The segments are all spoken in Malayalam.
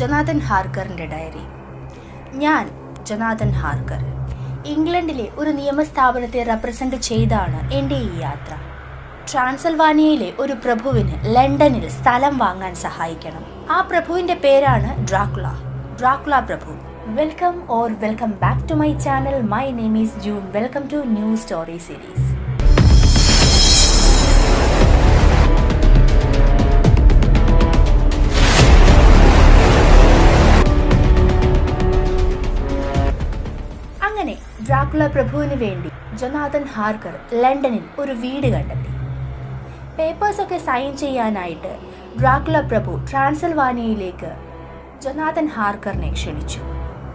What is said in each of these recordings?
ജൊനാഥൻ ഹാർക്കറിൻ്റെ ഡയറി. ഞാൻ ജൊനാഥൻ ഹാർക്കർ. ഇംഗ്ലണ്ടിലെ ഒരു നിയമസ്ഥാപനത്തെ റെപ്രസെൻ്റ് ചെയ്താണ് എൻ്റെ ഈ യാത്ര. ട്രാൻസിൽവാനിയയിലെ ഒരു പ്രഭുവിന് ലണ്ടനിൽ സ്ഥലം വാങ്ങാൻ സഹായിക്കണം. ആ പ്രഭുവിൻ്റെ പേരാണ് ഡ്രാക്കുള പ്രഭു. Welcome back to my channel. My name is June. Welcome to new story series. അങ്ങനെ ഡ്രാക്കുള പ്രഭുവിന് വേണ്ടി ജൊനാഥൻ ഹാർക്കർ ലണ്ടനിൽ ഒരു വീട് കണ്ടെത്തി. പേപ്പേഴ്സൊക്കെ സൈൻ ചെയ്യാനായിട്ട് ഡ്രാക്കുള പ്രഭു ട്രാൻസിൽവാനിയയിലേക്ക് ജൊനാഥൻ ഹാർക്കറിനെ ക്ഷണിച്ചു.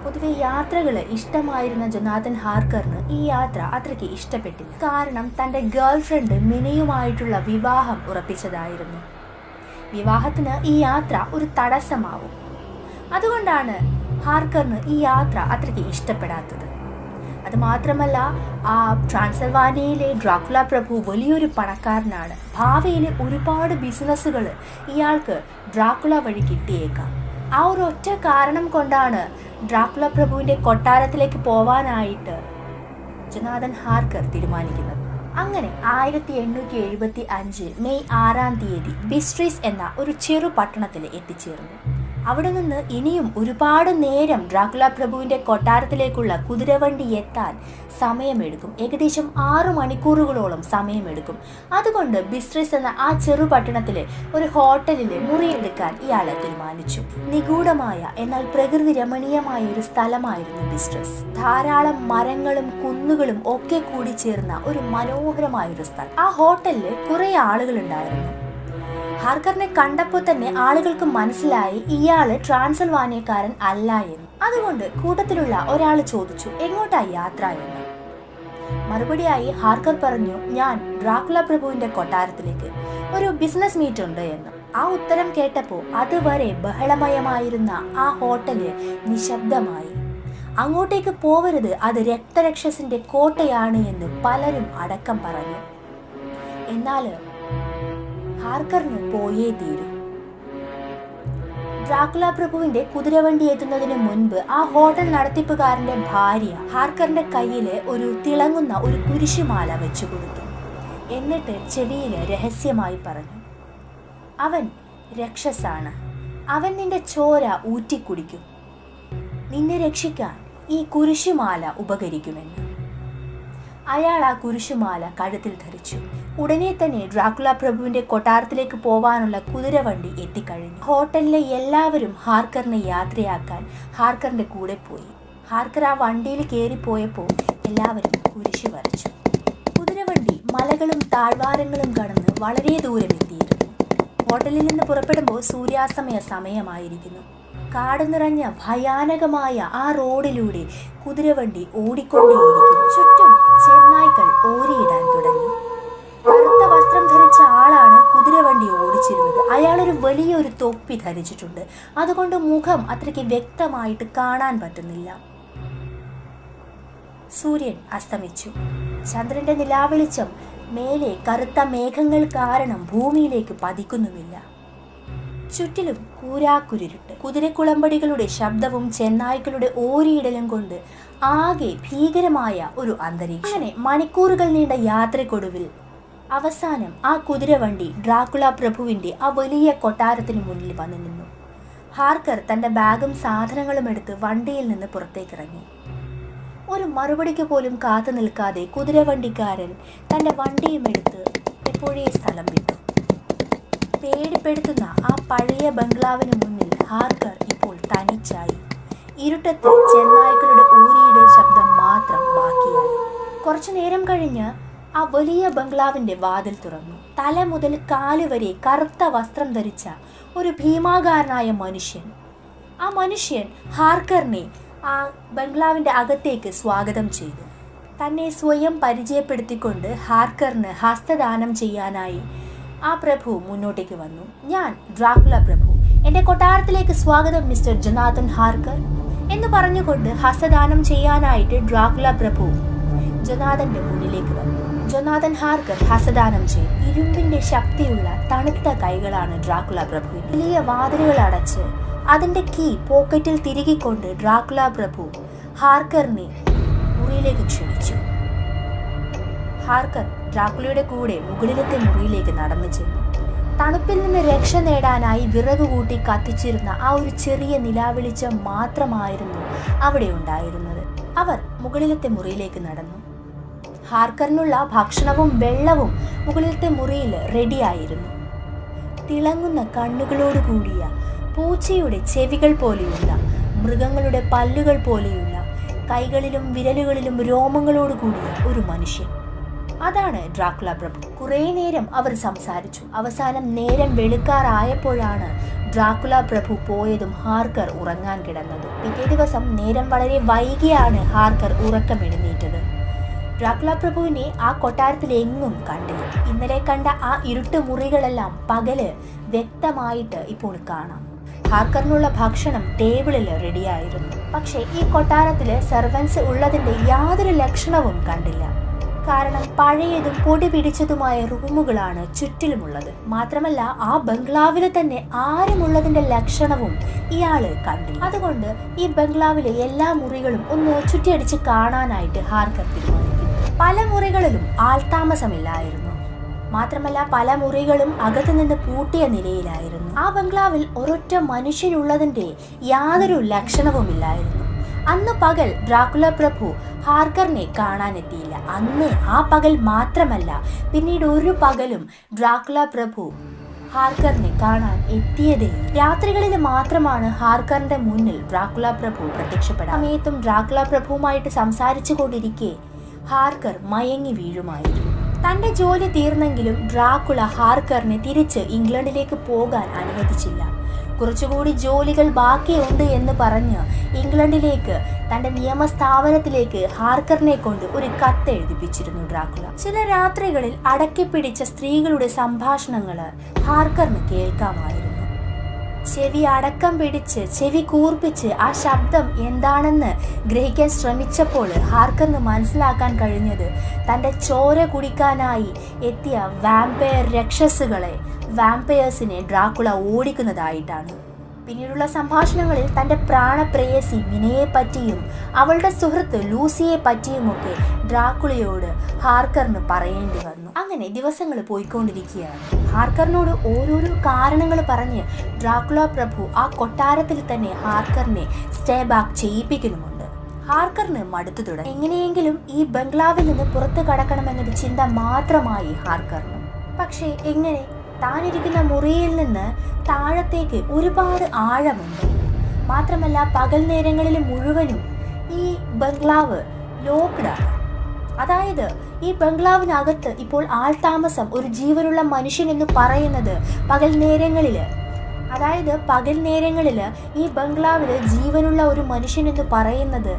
പൊതുവെ യാത്രകൾ ഇഷ്ടമായിരുന്ന ജൊനാഥൻ ഹാർക്കറിന് ഈ യാത്ര അത്രയ്ക്ക് ഇഷ്ടപ്പെട്ടില്ല. കാരണം തൻ്റെ ഗേൾ ഫ്രണ്ട് മിനിയുമായിട്ടുള്ള വിവാഹം ഉറപ്പിച്ചതായിരുന്നു. വിവാഹത്തിന് ഈ യാത്ര ഒരു തടസ്സമാവും. അതുകൊണ്ടാണ് ഹാർക്കറിന് ഈ യാത്ര അത്രയ്ക്ക് ഇഷ്ടപ്പെടാത്തത്. അതുമാത്രമല്ല, ആ ട്രാൻസിൽവാനിയയിലെ ഡ്രാക്കുള പ്രഭു വലിയൊരു പണക്കാരനാണ്. ഭാവിയിൽ ഒരുപാട് ബിസിനസ്സുകൾ ഇയാൾക്ക് ഡ്രാക്കുള വഴി കിട്ടിയേക്കാം. ആ ഒരു ഒറ്റ കാരണം കൊണ്ടാണ് ഡ്രാക്കുള പ്രഭുവിൻ്റെ കൊട്ടാരത്തിലേക്ക് പോവാനായിട്ട് ജൊനാഥൻ ഹാർക്കർ തീരുമാനിക്കുന്നത്. അങ്ങനെ 1875 മെയ് 6 ബിസ്ട്രീസ് എന്ന ഒരു ചെറു പട്ടണത്തിൽ എത്തിച്ചേർന്നു. അവിടെ നിന്ന് ഇനിയും ഒരുപാട് നേരം ഡ്രാക്കുള പ്രഭുവിൻ്റെ കൊട്ടാരത്തിലേക്കുള്ള കുതിരവണ്ടി എത്താൻ സമയമെടുക്കും. ഏകദേശം 6 മണിക്കൂറുകളോളം സമയമെടുക്കും. അതുകൊണ്ട് ബിസ്ട്രീസ് എന്ന ആ ചെറു പട്ടണത്തിലെ ഒരു ഹോട്ടലിൽ മുറിയെടുക്കാൻ ഇയാൾ തീരുമാനിച്ചു. നിഗൂഢമായ എന്നാൽ പ്രകൃതി രമണീയമായ ഒരു സ്ഥലമായിരുന്നു ബിസ്ട്രീസ്. ധാരാളം മരങ്ങളും കുന്നുകളും ഒക്കെ കൂടി ചേർന്ന ഒരു മനോഹരമായൊരു സ്ഥലം. ആ ഹോട്ടലിൽ കുറേ ആളുകളുണ്ടായിരുന്നു. ഹാർക്കറിനെ കണ്ടപ്പോൾ തന്നെ ആളുകൾക്ക് മനസ്സിലായി ഇയാള് ട്രാൻസിൽവാനിയക്കാരൻ അല്ല എന്ന്. അതുകൊണ്ട് കൂട്ടത്തിലുള്ള ഒരാൾ ചോദിച്ചു, എങ്ങോട്ടാ യാത്ര എന്ന്. മറുപടിയായി ഹാർക്കർ പറഞ്ഞു, ഞാൻ ഡ്രാക്കുള പ്രഭുവിന്റെ കൊട്ടാരത്തിലേക്ക്, ഒരു ബിസിനസ് മീറ്റ് ഉണ്ട് എന്ന്. ആ ഉത്തരം കേട്ടപ്പോൾ അതുവരെ ബഹളമയമായിരുന്ന ആ ഹോട്ടല് നിശബ്ദമായി. അങ്ങോട്ടേക്ക് പോവരുത്, അത് രക്തരക്ഷസിന്റെ കോട്ടയാണ് എന്ന് പലരും അടക്കം പറഞ്ഞു. എന്നാൽ ഹാർക്കറിന് പോയേ തീരൂ. ഡ്രാക്കുള പ്രഭുവിന്റെ കുതിരവണ്ടി എത്തുന്നതിന് മുൻപ് ആ ഹോട്ടൽ നടത്തിപ്പുകാരന്റെ ഭാര്യ ഹാർക്കറിന്റെ കയ്യിൽ ഒരു തിളങ്ങുന്ന ഒരു കുരിശുമാല വെച്ചു കൊടുത്തു. എന്നിട്ട് ചെവിയിൽ രഹസ്യമായി പറഞ്ഞു, അവൻ രക്ഷസാണ്, അവൻ നിന്റെ ചോര ഊറ്റിക്കുടിക്കും, നിന്നെ രക്ഷിക്കാൻ ഈ കുരിശുമാല ഉപകരിക്കുമെന്ന്. അയാൾ ആ കുരിശുമാല കഴുത്തിൽ ധരിച്ചു. ഉടനെ തന്നെ ഡ്രാക്കുള പ്രഭുവിന്റെ കൊട്ടാരത്തിലേക്ക് പോവാനുള്ള കുതിരവണ്ടി എത്തിക്കഴിഞ്ഞു. ഹോട്ടലിലെ എല്ലാവരും ഹാർക്കറിനെ യാത്രയാക്കാൻ ഹാർക്കറിന്റെ കൂടെ പോയി. ഹാർക്കർ ആ വണ്ടിയിൽ കയറിപ്പോയപ്പോൾ എല്ലാവരും കുരിശ് വരച്ചു. കുതിരവണ്ടി മലകളും താഴ്വാരങ്ങളും കടന്ന് വളരെ ദൂരം എത്തിയിരുന്നു. ഹോട്ടലിൽ നിന്ന് പുറപ്പെടുമ്പോൾ സൂര്യാസ്തമയ സമയമായിരിക്കുന്നു. കാട് നിറഞ്ഞ ഭയാനകമായ ആ റോഡിലൂടെ കുതിരവണ്ടി ഓടിക്കൊണ്ടേയിരിക്കുന്നു. ചുറ്റും ചെന്നായ്ക്കൾ ഓരിയിടാൻ തുടങ്ങി. കറുത്ത വസ്ത്രം ധരിച്ച ആളാണ് കുതിരവണ്ടി ഓടിച്ചിരുന്നത്. അയാളൊരു വലിയൊരു തൊപ്പി ധരിച്ചിട്ടുണ്ട്. അതുകൊണ്ട് മുഖം അത്രയ്ക്ക് വ്യക്തമായിട്ട് കാണാൻ പറ്റുന്നില്ല. സൂര്യൻ അസ്തമിച്ചു. ചന്ദ്രന്റെ നിലാവെളിച്ചം മേലെ കറുത്ത മേഘങ്ങൾ കാരണം ഭൂമിയിലേക്ക് പതിക്കുന്നുമില്ല. ചുറ്റിലും കൂരാക്കുരുട്ട്. കുതിരക്കുളമ്പടികളുടെ ശബ്ദവും ചെന്നായ്ക്കളുടെ ഓരിയിടലും കൊണ്ട് ആകെ ഭീകരമായ ഒരു അന്തരീക്ഷം. അങ്ങനെ മണിക്കൂറുകൾ നീണ്ട യാത്രക്കൊടുവിൽ അവസാനം ആ കുതിരവണ്ടി ഡ്രാക്കുള പ്രഭുവിന്റെ ആ വലിയ കൊട്ടാരത്തിന് മുന്നിൽ വന്നു നിന്നു. ഹാർക്കർ തന്റെ ബാഗും സാധനങ്ങളും എടുത്ത് വണ്ടിയിൽ നിന്ന് പുറത്തേക്കിറങ്ങി. ഒരു മറുപടിക്ക് പോലും കാത്തു നിൽക്കാതെ കുതിരവണ്ടിക്കാരൻ തന്റെ വണ്ടിയും എടുത്ത് എപ്പോഴേ സ്ഥലം വിട്ടു. പേടിപ്പെടുത്തുന്ന ആ പഴയ ബംഗ്ലാവിന് മുന്നിൽ ഹാർക്കർ ഇപ്പോൾ തനിച്ചായി. ഇരുട്ടത്ത് ചെന്നായ്ക്കളുടെ ഊരിയുടെ ശബ്ദം മാത്രം ബാക്കിയായി. കുറച്ചു നേരം കഴിഞ്ഞ് ആ വലിയ ബംഗ്ലാവിന്റെ വാതിൽ തുറന്നു. തല മുതൽ കാല് വരെ കറുത്ത വസ്ത്രം ധരിച്ച ഒരു ഭീമാകാരനായ മനുഷ്യൻ. ആ മനുഷ്യൻ ഹാർക്കറിനെ ആ ബംഗ്ലാവിന്റെ അകത്തേക്ക് സ്വാഗതം ചെയ്തു. തന്നെ സ്വയം പരിചയപ്പെടുത്തിക്കൊണ്ട് ഹാർക്കറിന് ഹസ്തദാനം ചെയ്യാനായി ആ പ്രഭു മുന്നോട്ടേക്ക് വന്നു. ഞാൻ ഡ്രാക്കുള പ്രഭു, എൻ്റെ കൊട്ടാരത്തിലേക്ക് സ്വാഗതം മിസ്റ്റർ ജൊനാഥൻ ഹാർക്കർ എന്ന് പറഞ്ഞുകൊണ്ട് ഹസ്തദാനം ചെയ്യാനായിട്ട് ഡ്രാക്കുള പ്രഭു ജൊനാഥന്റെ മുന്നിലേക്ക് വന്നു. ജൊനാഥൻ ഹാർക്കർ ഹസ്തദാനം ചെയ്തു. ഇരുമ്പിന്റെ ശക്തിയുള്ള തണുത്ത കൈകളാണ് ഡ്രാക്കുള പ്രഭുവിന്. വലിയ വാതിലുകൾ അടച്ച് അതിൻ്റെ കീ പോക്കറ്റിൽ തിരുകിക്കൊണ്ട് ഡ്രാക്കുള പ്രഭു ഹാർക്കറിനെ മുറിയിലേക്ക് ക്ഷണിച്ചു. ഹാർക്കർ ഡ്രാക്കുളയുടെ കൂടെ മുകളിലത്തെ മുറിയിലേക്ക് നടന്നു ചെന്നു. തണുപ്പിൽ നിന്ന് രക്ഷ നേടാനായി വിറക് കൂട്ടി കത്തിച്ചിരുന്ന ആ ഒരു ചെറിയ നിലാവെളിച്ചം മാത്രമായിരുന്നു അവിടെ ഉണ്ടായിരുന്നത്. അവർ മുകളിലത്തെ മുറിയിലേക്ക് നടന്നു. ഹാർക്കറിനുള്ള ഭക്ഷണവും വെള്ളവും മുകളിലത്തെ മുറിയിൽ റെഡിയായിരുന്നു. തിളങ്ങുന്ന കണ്ണുകളോട് കൂടിയ, പൂച്ചയുടെ ചെവികൾ പോലെയുള്ള, മൃഗങ്ങളുടെ പല്ലുകൾ പോലെയുള്ള, കൈകളിലും വിരലുകളിലും രോമങ്ങളോട് കൂടിയ ഒരു മനുഷ്യൻ. അതാണ് ഡ്രാക്കുള പ്രഭു. കുറേ നേരം അവർ സംസാരിച്ചു. അവസാനം നേരം വെളുക്കാറായപ്പോഴാണ് ഡ്രാക്കുള പ്രഭു പോയതും ഹാർക്കർ ഉറങ്ങാൻ കിടന്നതും. പിറ്റേ ദിവസം നേരം വളരെ വൈകിയാണ് ഹാർക്കർ ഉറക്കമെഴുന്നേറ്റത്. ഡ്രാക്കുള പ്രഭുവിനെ ആ കൊട്ടാരത്തിൽ എങ്ങും കണ്ടില്ല. ഇന്നലെ കണ്ട ആ ഇരുട്ട് മുറികളെല്ലാം പകല് വ്യക്തമായിട്ട് ഇപ്പോൾ കാണാം. ഹാർക്കറിനുള്ള ഭക്ഷണം ടേബിളിൽ റെഡിയായിരുന്നു. പക്ഷേ ഈ കൊട്ടാരത്തില് സെർവൻസ് ഉള്ളതിന്റെ യാതൊരു ലക്ഷണവും കണ്ടില്ല. കാരണം പഴയതും പൊടി പിടിച്ചതുമായ റൂമുകളാണ് ചുറ്റിലുമുള്ളത്. മാത്രമല്ല ആ ബംഗ്ലാവില് തന്നെ ആരുമുള്ളതിന്റെ ലക്ഷണവും ഇയാള് കണ്ടില്ല. അതുകൊണ്ട് ഈ ബംഗ്ലാവിലെ എല്ലാ മുറികളും ഒന്ന് ചുറ്റിയടിച്ച് കാണാനായിട്ട് ഹാർക്കർ തീരുമാനിക്കുന്നു. പല മുറികളിലും ആൾതാമസമില്ലായിരുന്നു. മാത്രമല്ല പല മുറികളും അകത്തു നിന്ന് പൂട്ടിയ നിലയിലായിരുന്നു. ആ ബംഗ്ലാവിൽ ഒരൊറ്റ മനുഷ്യനുള്ളതിന്റെ യാതൊരു ലക്ഷണവുമില്ലായിരുന്നു. അന്ന് പകൽ ഡ്രാക്കുള പ്രഭു ഹാർക്കറിനെ കാണാനെത്തിയില്ല. അന്ന് ആ പകൽ മാത്രമല്ല, പിന്നീട് ഒരു പകലും ഡ്രാക്കുള പ്രഭു ഹാർക്കറിനെ കാണാൻ എത്തിയതേ. രാത്രികളിൽ മാത്രമാണ് ഹാർക്കറിന്റെ മുന്നിൽ ഡ്രാക്കുള പ്രഭു പ്രത്യക്ഷപ്പെടാൻ. സമയത്തും ഡ്രാക്കുള പ്രഭുവുമായിട്ട് സംസാരിച്ചു കൊണ്ടിരിക്കെ ഹാർക്കർ മയങ്ങി വീഴുമായിരുന്നു. തന്റെ ജോലി തീർന്നെങ്കിലും ഡ്രാക്കുള ഹാർക്കറിനെ തിരിച്ച് ഇംഗ്ലണ്ടിലേക്ക് പോകാൻ അനുവദിച്ചില്ല. കുറച്ചുകൂടി ജോലികൾ ബാക്കിയുണ്ട് എന്ന് പറഞ്ഞ് ഇംഗ്ലണ്ടിലേക്ക്, തന്റെ നിയമസ്ഥാപനത്തിലേക്ക് ഹാർക്കറിനെ കൊണ്ട് ഒരു കത്ത് എഴുതിപ്പിച്ചിരുന്നു ഡ്രാക്കുള. ചില രാത്രികളിൽ അടക്കിപ്പിടിച്ച സ്ത്രീകളുടെ സംഭാഷണങ്ങൾ ഹാർക്കറിന് കേൾക്കാമായിരുന്നു. ചെവി അടക്കം പിടിച്ച്, ചെവി കൂർപ്പിച്ച് ആ ശബ്ദം എന്താണെന്ന് ഗ്രഹിക്കാൻ ശ്രമിച്ചപ്പോൾ ഹാർക്കറിന് മനസ്സിലാക്കാൻ കഴിഞ്ഞത് തൻ്റെ ചോര കുടിക്കാനായി എത്തിയ വാമ്പയർ രക്ഷസുകളെ, വാമ്പയേഴ്സിനെ ഡ്രാക്കുള ഓടിക്കുന്നതായിട്ടാണ്. പിന്നീടുള്ള സംഭാഷണങ്ങളിൽ തൻ്റെ പ്രാണപ്രേയസി മിനയെ പറ്റിയും അവളുടെ സുഹൃത്ത് ലൂസിയെ പറ്റിയുമൊക്കെ ഡ്രാക്കുളയോട് ഹാർക്കറിന് പറയേണ്ടി വന്നു. അങ്ങനെ ദിവസങ്ങൾ പോയിക്കൊണ്ടിരിക്കുകയാണ്. ഹാർക്കറിനോട് ഓരോരോ കാരണങ്ങൾ പറഞ്ഞ് ഡ്രാക്കുള പ്രഭു ആ കൊട്ടാരത്തിൽ തന്നെ ഹാർക്കറിനെ സ്റ്റേ ബാക്ക് ചെയ്യിപ്പിക്കുന്നുമുണ്ട്. ഹാർക്കറിന് മടുത്തു തുടങ്ങി. എങ്ങനെയെങ്കിലും ഈ ബംഗ്ലാവിൽ നിന്ന് പുറത്തു കടക്കണമെന്നൊരു ചിന്ത മാത്രമായി ഹാർക്കറിന്. പക്ഷേ എങ്ങനെ? താനിരിക്കുന്ന മുറിയിൽ നിന്ന് താഴത്തേക്ക് ഒരുപാട് ആഴമുണ്ട്. മാത്രമല്ല പകൽ നേരങ്ങളിൽ മുഴുവനും ഈ ബംഗ്ലാവ് ലോക്ക്ഡാണ്. അതായത് ഈ ബംഗ്ലാവിനകത്ത് ഇപ്പോൾ ആൾതാമസം, ഒരു ജീവനുള്ള മനുഷ്യൻ എന്ന് പറയുന്നത് പകൽ നേരങ്ങളിൽ, ഈ ബംഗ്ലാവിൽ ജീവനുള്ള ഒരു മനുഷ്യൻ എന്ന് പറയുന്നത്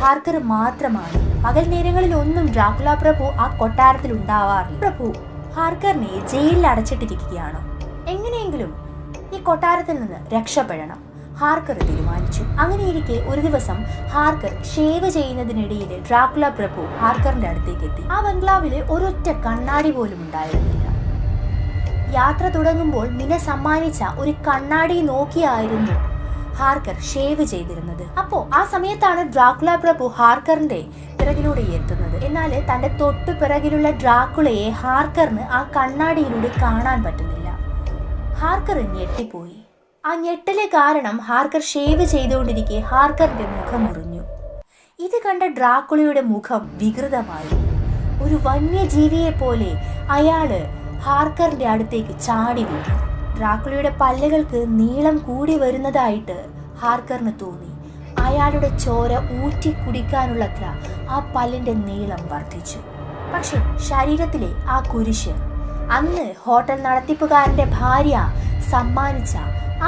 ഹാർക്കർ മാത്രമാണ്. പകൽ നേരങ്ങളിൽ ഒന്നും ഡ്രാക്കുള പ്രഭു ആ കൊട്ടാരത്തിൽ ഉണ്ടാവാറില്ല. പ്രഭു ഹാർക്കറിനെ ജയിലിൽ അടച്ചിട്ടിരിക്കുകയാണ്. എങ്ങനെയെങ്കിലും ഈ കൊട്ടാരത്തിൽ നിന്ന് രക്ഷപ്പെടണം ഹാർക്കർ തീരുമാനിച്ചു. അങ്ങനെയിരിക്കെ ഒരു ദിവസം ഹാർക്കർ ഷേവ് ചെയ്യുന്നതിനിടയിൽ ഡ്രാക്കുള പ്രഭു ഹാർക്കറിന്റെ അടുത്തേക്ക് എത്തി. ആ ബംഗ്ലാവിൽ ഒരൊറ്റ കണ്ണാടി പോലും ഉണ്ടായിരുന്നില്ല. യാത്ര തുടങ്ങുമ്പോൾ മിന സമ്മാനിച്ച ഒരു കണ്ണാടി നോക്കിയായിരുന്നു ഹാർക്കർ ഷേവ് ചെയ്തിരുന്നത്. അപ്പോ ആ സമയത്താണ് ഡ്രാക്കുള പ്രഭു ഹാർക്കറിന്റെ പിറകിലൂടെ എത്തുന്നത്. എന്നാൽ തന്റെ തൊട്ടു പിറകിലുള്ള ഡ്രാക്കുളയെ ഹാർക്കറിന് ആ കണ്ണാടിയിലൂടെ കാണാൻ പറ്റുന്നില്ല. ഹാർക്കർ ഞെട്ടിപ്പോയി. ആ ഞെട്ടല് കാരണം ഹാർക്കർ ഷേവ് ചെയ്തുകൊണ്ടിരിക്കെ ഹാർക്കറിന്റെ മുഖം മുറിഞ്ഞു. ഇത് കണ്ട ഡ്രാക്കുളയുടെ മുഖം വികൃതമായി. ഒരു വന്യജീവിയെ പോലെ അയാള് ഹാർക്കറിന്റെ അടുത്തേക്ക് ചാടി വീണു. ഡ്രാക്കുളയുടെ പല്ലുകൾക്ക് നീളം കൂടി വരുന്നതായിട്ട് ഹാർക്കറിന് തോന്നി. അയാളുടെ ചോര ഊറ്റി കുടിക്കാനുള്ളത്ര ആ പല്ലിന്റെ നീളം വർദ്ധിച്ചു. പക്ഷെ ശരീരത്തിലെ ആ കുരിശ്, അന്ന് ഹോട്ടൽ നടത്തിപ്പുകാരന്റെ ഭാര്യ സമ്മാനിച്ച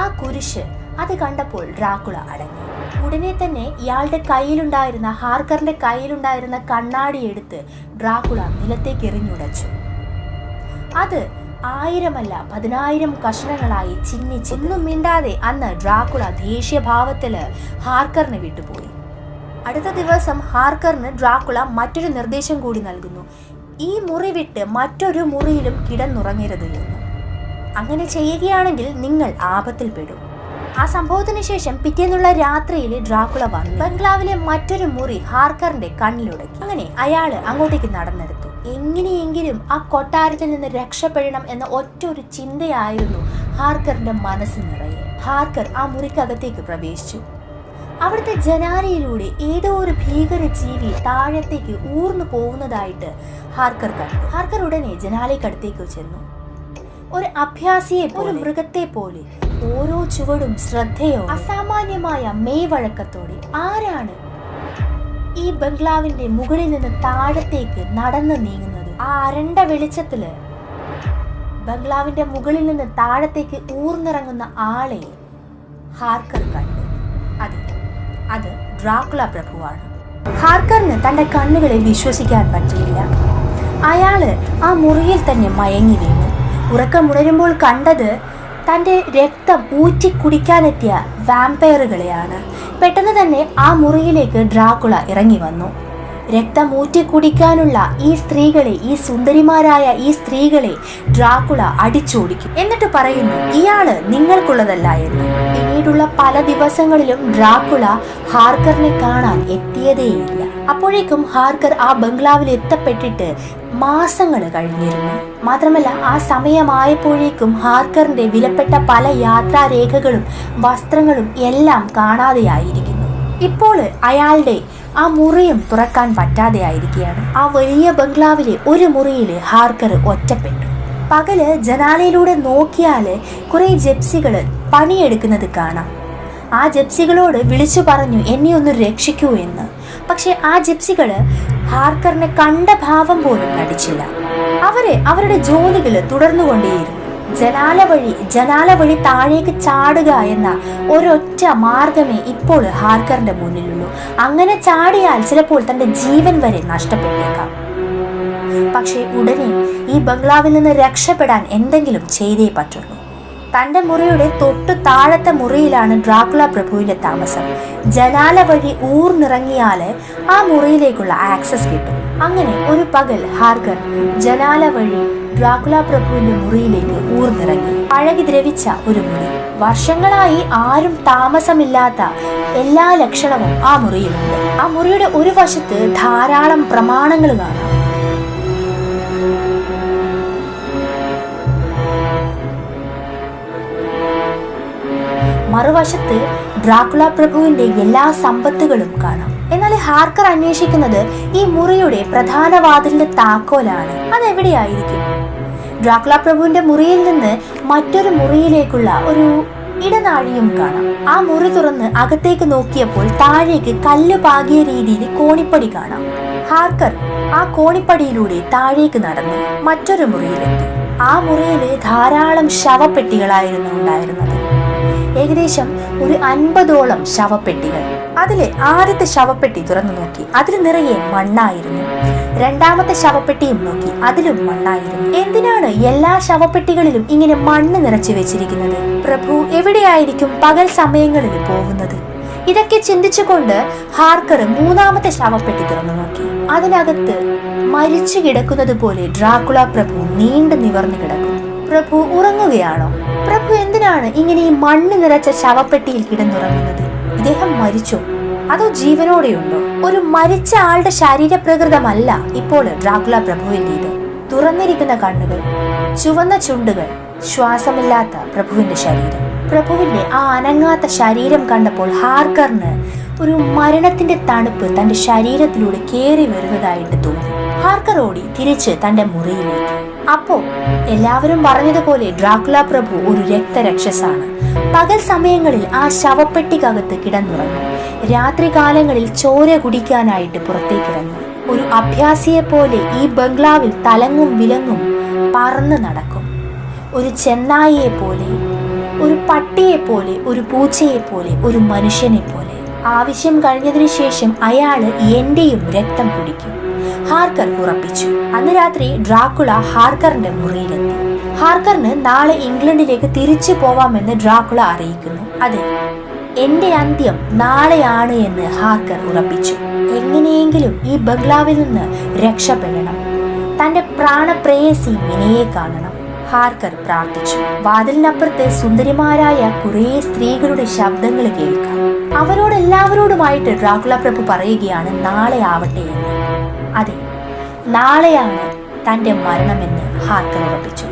ആ കുരിശ്, അത് കണ്ടപ്പോൾ ഡ്രാക്കുള അടങ്ങി. ഉടനെ തന്നെ ഇയാളുടെ കയ്യിലുണ്ടായിരുന്ന, ഹാർക്കറിന്റെ കയ്യിലുണ്ടായിരുന്ന കണ്ണാടി എടുത്ത് ഡ്രാക്കുള നിലത്തേക്ക് എറിഞ്ഞുടച്ചു. അത് 1000 അല്ല 10,000 കഷണങ്ങളായി ചിന്നിച്ച്. ഒന്നും മിണ്ടാതെ അന്ന് ഡ്രാക്കുള ദേഷ്യഭാവത്തില് ഹാർക്കറിനെ വിട്ടുപോയി. അടുത്ത ദിവസം ഹാർക്കറിന് ഡ്രാക്കുള മറ്റൊരു നിർദ്ദേശം കൂടി നൽകുന്നു. ഈ മുറി വിട്ട് മറ്റൊരു മുറിയിലും കിടന്നുറങ്ങരുത് എന്ന്. അങ്ങനെ ചെയ്യുകയാണെങ്കിൽ നിങ്ങൾ ആപത്തിൽപ്പെടും. ആ സംഭവത്തിന് ശേഷം പിറ്റേന്നുള്ള രാത്രിയിൽ ഡ്രാക്കുള വന്നു ബംഗ്ലാവിലെ മറ്റൊരു മുറി ഹാർക്കറിന്റെ കണ്ണിലുടക്കി. അങ്ങനെ അയാള് അങ്ങോട്ടേക്ക് നടന്നെടുത്തു. എങ്ങനെയെങ്കിലും ആ കൊട്ടാരത്തിൽ നിന്ന് രക്ഷപ്പെടണം എന്ന ഒറ്റ ഒരു ചിന്തയായിരുന്നു ഹാർക്കറിന്റെ മനസ്സ് നിറയെ. ഹാർക്കർ ആ മുറിക്കകത്തേക്ക് പ്രവേശിച്ചു. അവിടുത്തെ ജനാലയിലൂടെ ഏതോ ഒരു ഭീകര ജീവി താഴത്തേക്ക് ഊർന്നു പോകുന്നതായിട്ട് ഹാർക്കർ കണ്ടു. ഹാർക്കർ ഉടനെ ജനാലയ്ക്കടുത്തേക്ക് ചെന്നു. ഒരു അഭ്യാസിയെ പോലെ, ഒരു മൃഗത്തെ പോലെ ഓരോ ചുവടും ശ്രദ്ധയോ അസാമാന്യമായ മെയ്വഴക്കത്തോടെ ആരാണ് ഈ ബംഗ്ലാവിന്റെ മുകളിൽ നിന്ന് താഴത്തേക്ക് നടന്നു നീങ്ങുന്നത്? ആ അരണ്ട വെളിച്ചത്തില് ബംഗ്ലാവിന്റെ മുകളിൽ നിന്ന് താഴത്തേക്ക് ഊർന്നിറങ്ങുന്ന ആളെ ഹാർക്കർ കണ്ടു. അത് ഡ്രാക്കുള പ്രഭുവാണ്. ഹാർക്കറിന് തന്റെ കണ്ണുകളെ വിശ്വസിക്കാൻ പറ്റിയില്ല. അയാള് ആ മുറിയിൽ തന്നെ മയങ്ങി വീണു. ഉറക്കമുണരുമ്പോൾ കണ്ടത് തൻ്റെ രക്തം ഊറ്റി കുടിക്കാനെത്തിയ വാമ്പയറുകളെയാണ്. പെട്ടെന്ന് തന്നെ ആ മുറിയിലേക്ക് ഡ്രാക്കുള ഇറങ്ങി വന്നു. രക്തം ഊറ്റി കുടിക്കാനുള്ള ഈ സ്ത്രീകളെ, ഈ സുന്ദരിമാരായ ഈ സ്ത്രീകളെ ഡ്രാക്കുള അടിച്ചോടിക്കും. എന്നിട്ട് പറയുന്നു, ഇയാള് നിങ്ങൾക്കുള്ളതല്ല എന്ന്. പിന്നീടുള്ള പല ദിവസങ്ങളിലും ഡ്രാക്കുള ഹാർക്കറിനെ കാണാൻ എത്തിയതേയില്ല. അപ്പോഴേക്കും ഹാർക്കർ ആ ബംഗ്ലാവിൽ എത്തപ്പെട്ടിട്ട് മാസങ്ങൾ കഴിഞ്ഞിരുന്നു. മാത്രമല്ല ആ സമയമായപ്പോഴേക്കും ഹാർക്കറിന്റെ വിലപ്പെട്ട പല യാത്രാരേഖകളും വസ്ത്രങ്ങളും എല്ലാം കാണാതെയായിരിക്കുന്നു. ഇപ്പോൾ അയാളുടെ ആ മുറിയും തുറക്കാൻ പറ്റാതെ ആയിരിക്കുകയാണ്. ആ വലിയ ബംഗ്ലാവിലെ ഒരു മുറിയിൽ ഹാർക്കർ ഒറ്റപ്പെട്ടു. പകല് ജനാലയിലൂടെ നോക്കിയാല് കുറെ ജെപ്സികള് പണിയെടുക്കുന്നത് കാണാം. ആ ജെപ്സികളോട് വിളിച്ചു പറഞ്ഞു എന്നെ ഒന്ന് രക്ഷിക്കൂ എന്ന്. പക്ഷെ ആ ജെപ്സികള് ഹാർക്കറിനെ കണ്ട ഭാവം പോലും നടിച്ചില്ല. അവരുടെ ജോലികൾ തുടർന്നുകൊണ്ടേയിരുന്നു. ജനാല വഴി താഴേക്ക് ചാടുക എന്ന ഒരൊറ്റ മാർഗമേ ഇപ്പോൾ ഹാർക്കറിന്റെ മുന്നിലുള്ളൂ. അങ്ങനെ ചാടിയാൽ ചിലപ്പോൾ തന്റെ ജീവൻ വരെ നഷ്ടപ്പെട്ടേക്കാം. പക്ഷേ ഉടനെ ഈ ബംഗ്ലാവിൽ നിന്ന് രക്ഷപ്പെടാൻ എന്തെങ്കിലും ചെയ്തേ പറ്റുള്ളൂ. തന്റെ മുറിയുടെ തൊട്ടു താഴത്തെ മുറിയിലാണ് ഡ്രാക്കുള പ്രഭുവിന്റെ താമസം. ജനാല വഴി ഊർന്നിറങ്ങിയാല് ആ മുറിയിലേക്കുള്ള ആക്സസ് കിട്ടും. അങ്ങനെ ഒരു പകൽ ഹാർക്കർ ജനാല വഴി ഡ്രാക്കുള പ്രഭുവിന്റെ മുറിയിലേക്ക് ഊർന്നിറങ്ങി. പഴകി ദ്രവിച്ച ഒരു മുറി. വർഷങ്ങളായി ആരും താമസമില്ലാത്ത എല്ലാ ലക്ഷണവും ആ മുറിയിലുണ്ട്. ആ മുറിയുടെ ഒരു വശത്ത് ധാരാളം പ്രമാണങ്ങൾ കാണാം. മറുവശത്ത് ഡ്രാക്കുള പ്രഭുവിന്റെ എല്ലാ സമ്പത്തുകളും കാണാം. എന്നാൽ ഹാർക്കർ അന്വേഷിക്കുന്നത് ഈ മുറിയുടെ പ്രധാന വാതിലിന്റെ താക്കോലാണ്. അതെവിടെയായിരിക്കും? ഡ്രാക്കുള പ്രഭുവിന്റെ മുറിയിൽ നിന്ന് മറ്റൊരു മുറിയിലേക്കുള്ള ഒരു ഇടനാഴിയും കാണാം. ആ മുറി തുറന്ന് അകത്തേക്ക് നോക്കിയപ്പോൾ താഴേക്ക് കല്ല് പാകിയ രീതിയിൽ കോണിപ്പടി കാണാം. ഹാർക്കർ ആ കോണിപ്പടിയിലൂടെ താഴേക്ക് നടന്ന് മറ്റൊരു മുറിയിലെത്തി. ആ മുറിയില് ധാരാളം ശവപ്പെട്ടികളായിരുന്നു ഉണ്ടായിരുന്നത്. ഏകദേശം ഒരു 50ഓളം ശവപ്പെട്ടികൾ. അതിലെ ആദ്യത്തെ ശവപ്പെട്ടി തുറന്നു നോക്കി, അതിൽ നിറയെ മണ്ണായിരുന്നു. രണ്ടാമത്തെ ശവപ്പെട്ടിയും നോക്കി, അതിലും മണ്ണായിരുന്നു. എന്തിനാണ് എല്ലാ ശവപ്പെട്ടികളിലും ഇങ്ങനെ മണ്ണ് നിറച്ചു വെച്ചിരിക്കുന്നത്? പ്രഭു എവിടെയായിരിക്കും പകൽ സമയങ്ങളിൽ പോകുന്നത്? ഇതൊക്കെ ചിന്തിച്ചുകൊണ്ട് ഹാർക്കർ മൂന്നാമത്തെ ശവപ്പെട്ടി തുറന്നു നോക്കി. അതിനകത്ത് മരിച്ചു കിടക്കുന്നത് പോലെ ഡ്രാക്കുള പ്രഭു നീണ്ടു നിവർന്നു കിടക്കും. പ്രഭു ഉറങ്ങുകയാണോ? പ്രഭു എന്തിനാണ് ഇങ്ങനെ ഈ മണ്ണ് നിറച്ച ശവപ്പെട്ടിയിൽ കിടന്നുറങ്ങുന്നത്? ഇദ്ദേഹം മരിച്ചോ അതോ ജീവനോടെയുണ്ടോ? ഒരു മരിച്ച ആളുടെ ശരീരപ്രകൃതമല്ല ഇപ്പോൾ ഡ്രാക്കുള പ്രഭുവിൻ്റെത്. തുറന്നിരിക്കുന്ന കണ്ണുകൾ, ചുവന്ന ചുണ്ടുകൾ, ശ്വാസമില്ലാത്ത പ്രഭുവിന്റെ ശരീരം. പ്രഭുവിന്റെ ആ അനങ്ങാത്ത ശരീരം കണ്ടപ്പോൾ ഹാർക്കറിന് ഒരു മരണത്തിന്റെ തണുപ്പ് തന്റെ ശരീരത്തിലൂടെ കേറി വരുന്നതായിട്ട് തോന്നി. ഹാർക്കർ ഓടി തിരിച്ച് തന്റെ മുറിയിലേക്ക്. അപ്പോ എല്ലാവരും പറഞ്ഞതുപോലെ ഡ്രാക്കുള പ്രഭു ഒരു രക്തരക്ഷസാണ്. പകൽ സമയങ്ങളിൽ ആ ശവപ്പെട്ടിക്കകത്ത് കിടന്നുറങ്ങും. രാത്രി കാലങ്ങളിൽ ചോര കുടിക്കാനായിട്ട് പുറത്തേക്കിറങ്ങും. ഒരു അഭ്യാസിയെ പോലെ ഈ ബംഗ്ലാവിൽ തലങ്ങും വിലങ്ങും പറന്ന് നടക്കും. ഒരു ചെന്നായിയെ പോലെ, ഒരു പട്ടിയെ പോലെ, ഒരു പൂച്ചയെ പോലെ, ഒരു മനുഷ്യനെ പോലെ. ആവശ്യം കഴിഞ്ഞതിനു ശേഷം അയാള് എന്റെയും രക്തം കുടിക്കും, ഹാർക്കർ ഉറപ്പിച്ചു. അന്ന് രാത്രി ഡ്രാക്കുള ഹാർക്കറിന്റെ മുറിയിലെത്തി. ഹാർക്കറിന് നാളെ ഇംഗ്ലണ്ടിലേക്ക് തിരിച്ചു പോവാമെന്ന് ഡ്രാക്കുള അറിയിക്കുന്നു. അതെ, എന്റെ അന്ത്യം നാളെയാണ് എന്ന് ഹാർക്കർ ഉറപ്പിച്ചു. എങ്ങനെയെങ്കിലും ഈ ബംഗ്ലാവിൽ നിന്ന് രക്ഷപ്പെടണം. തന്റെ പ്രാണപ്രേയസി മിനിയെ കാണണം. ഹാർക്കർ പ്രാർത്ഥിച്ചു. വാതിലിനപ്പുറത്ത് സുന്ദരിമാരായ കുറേ സ്ത്രീകളുടെ ശബ്ദങ്ങൾ കേൾക്കാം. അവരോടെല്ലാവരോടുമായിട്ട് ഡ്രാക്കുള പ്രഭു പറയുകയാണ് നാളെ ആവട്ടെ എന്ന്. അതെ, നാളെയാണ് തന്റെ മരണമെന്ന് ഹാർക്കർ ഉറപ്പിച്ചു.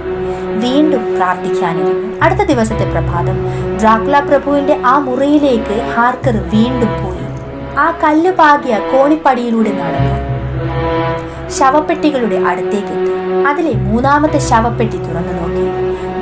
വീണ്ടും പ്രാർത്ഥിക്കാനിരുന്നു. അടുത്ത ദിവസത്തെ പ്രഭാതം ഡ്രാക്കുള പ്രഭുവിന്റെ ആ മുറിയിലേക്ക് ഹാർക്കർ വീണ്ടും പോയി. ആ കല്ല് പാകിയ കോണിപ്പടിയിലൂടെ നടന്നു ശവപ്പെട്ടികളുടെ അടുത്തേക്കെത്തി. അതിലെ മൂന്നാമത്തെ ശവപ്പെട്ടി തുറന്നു നോക്കി.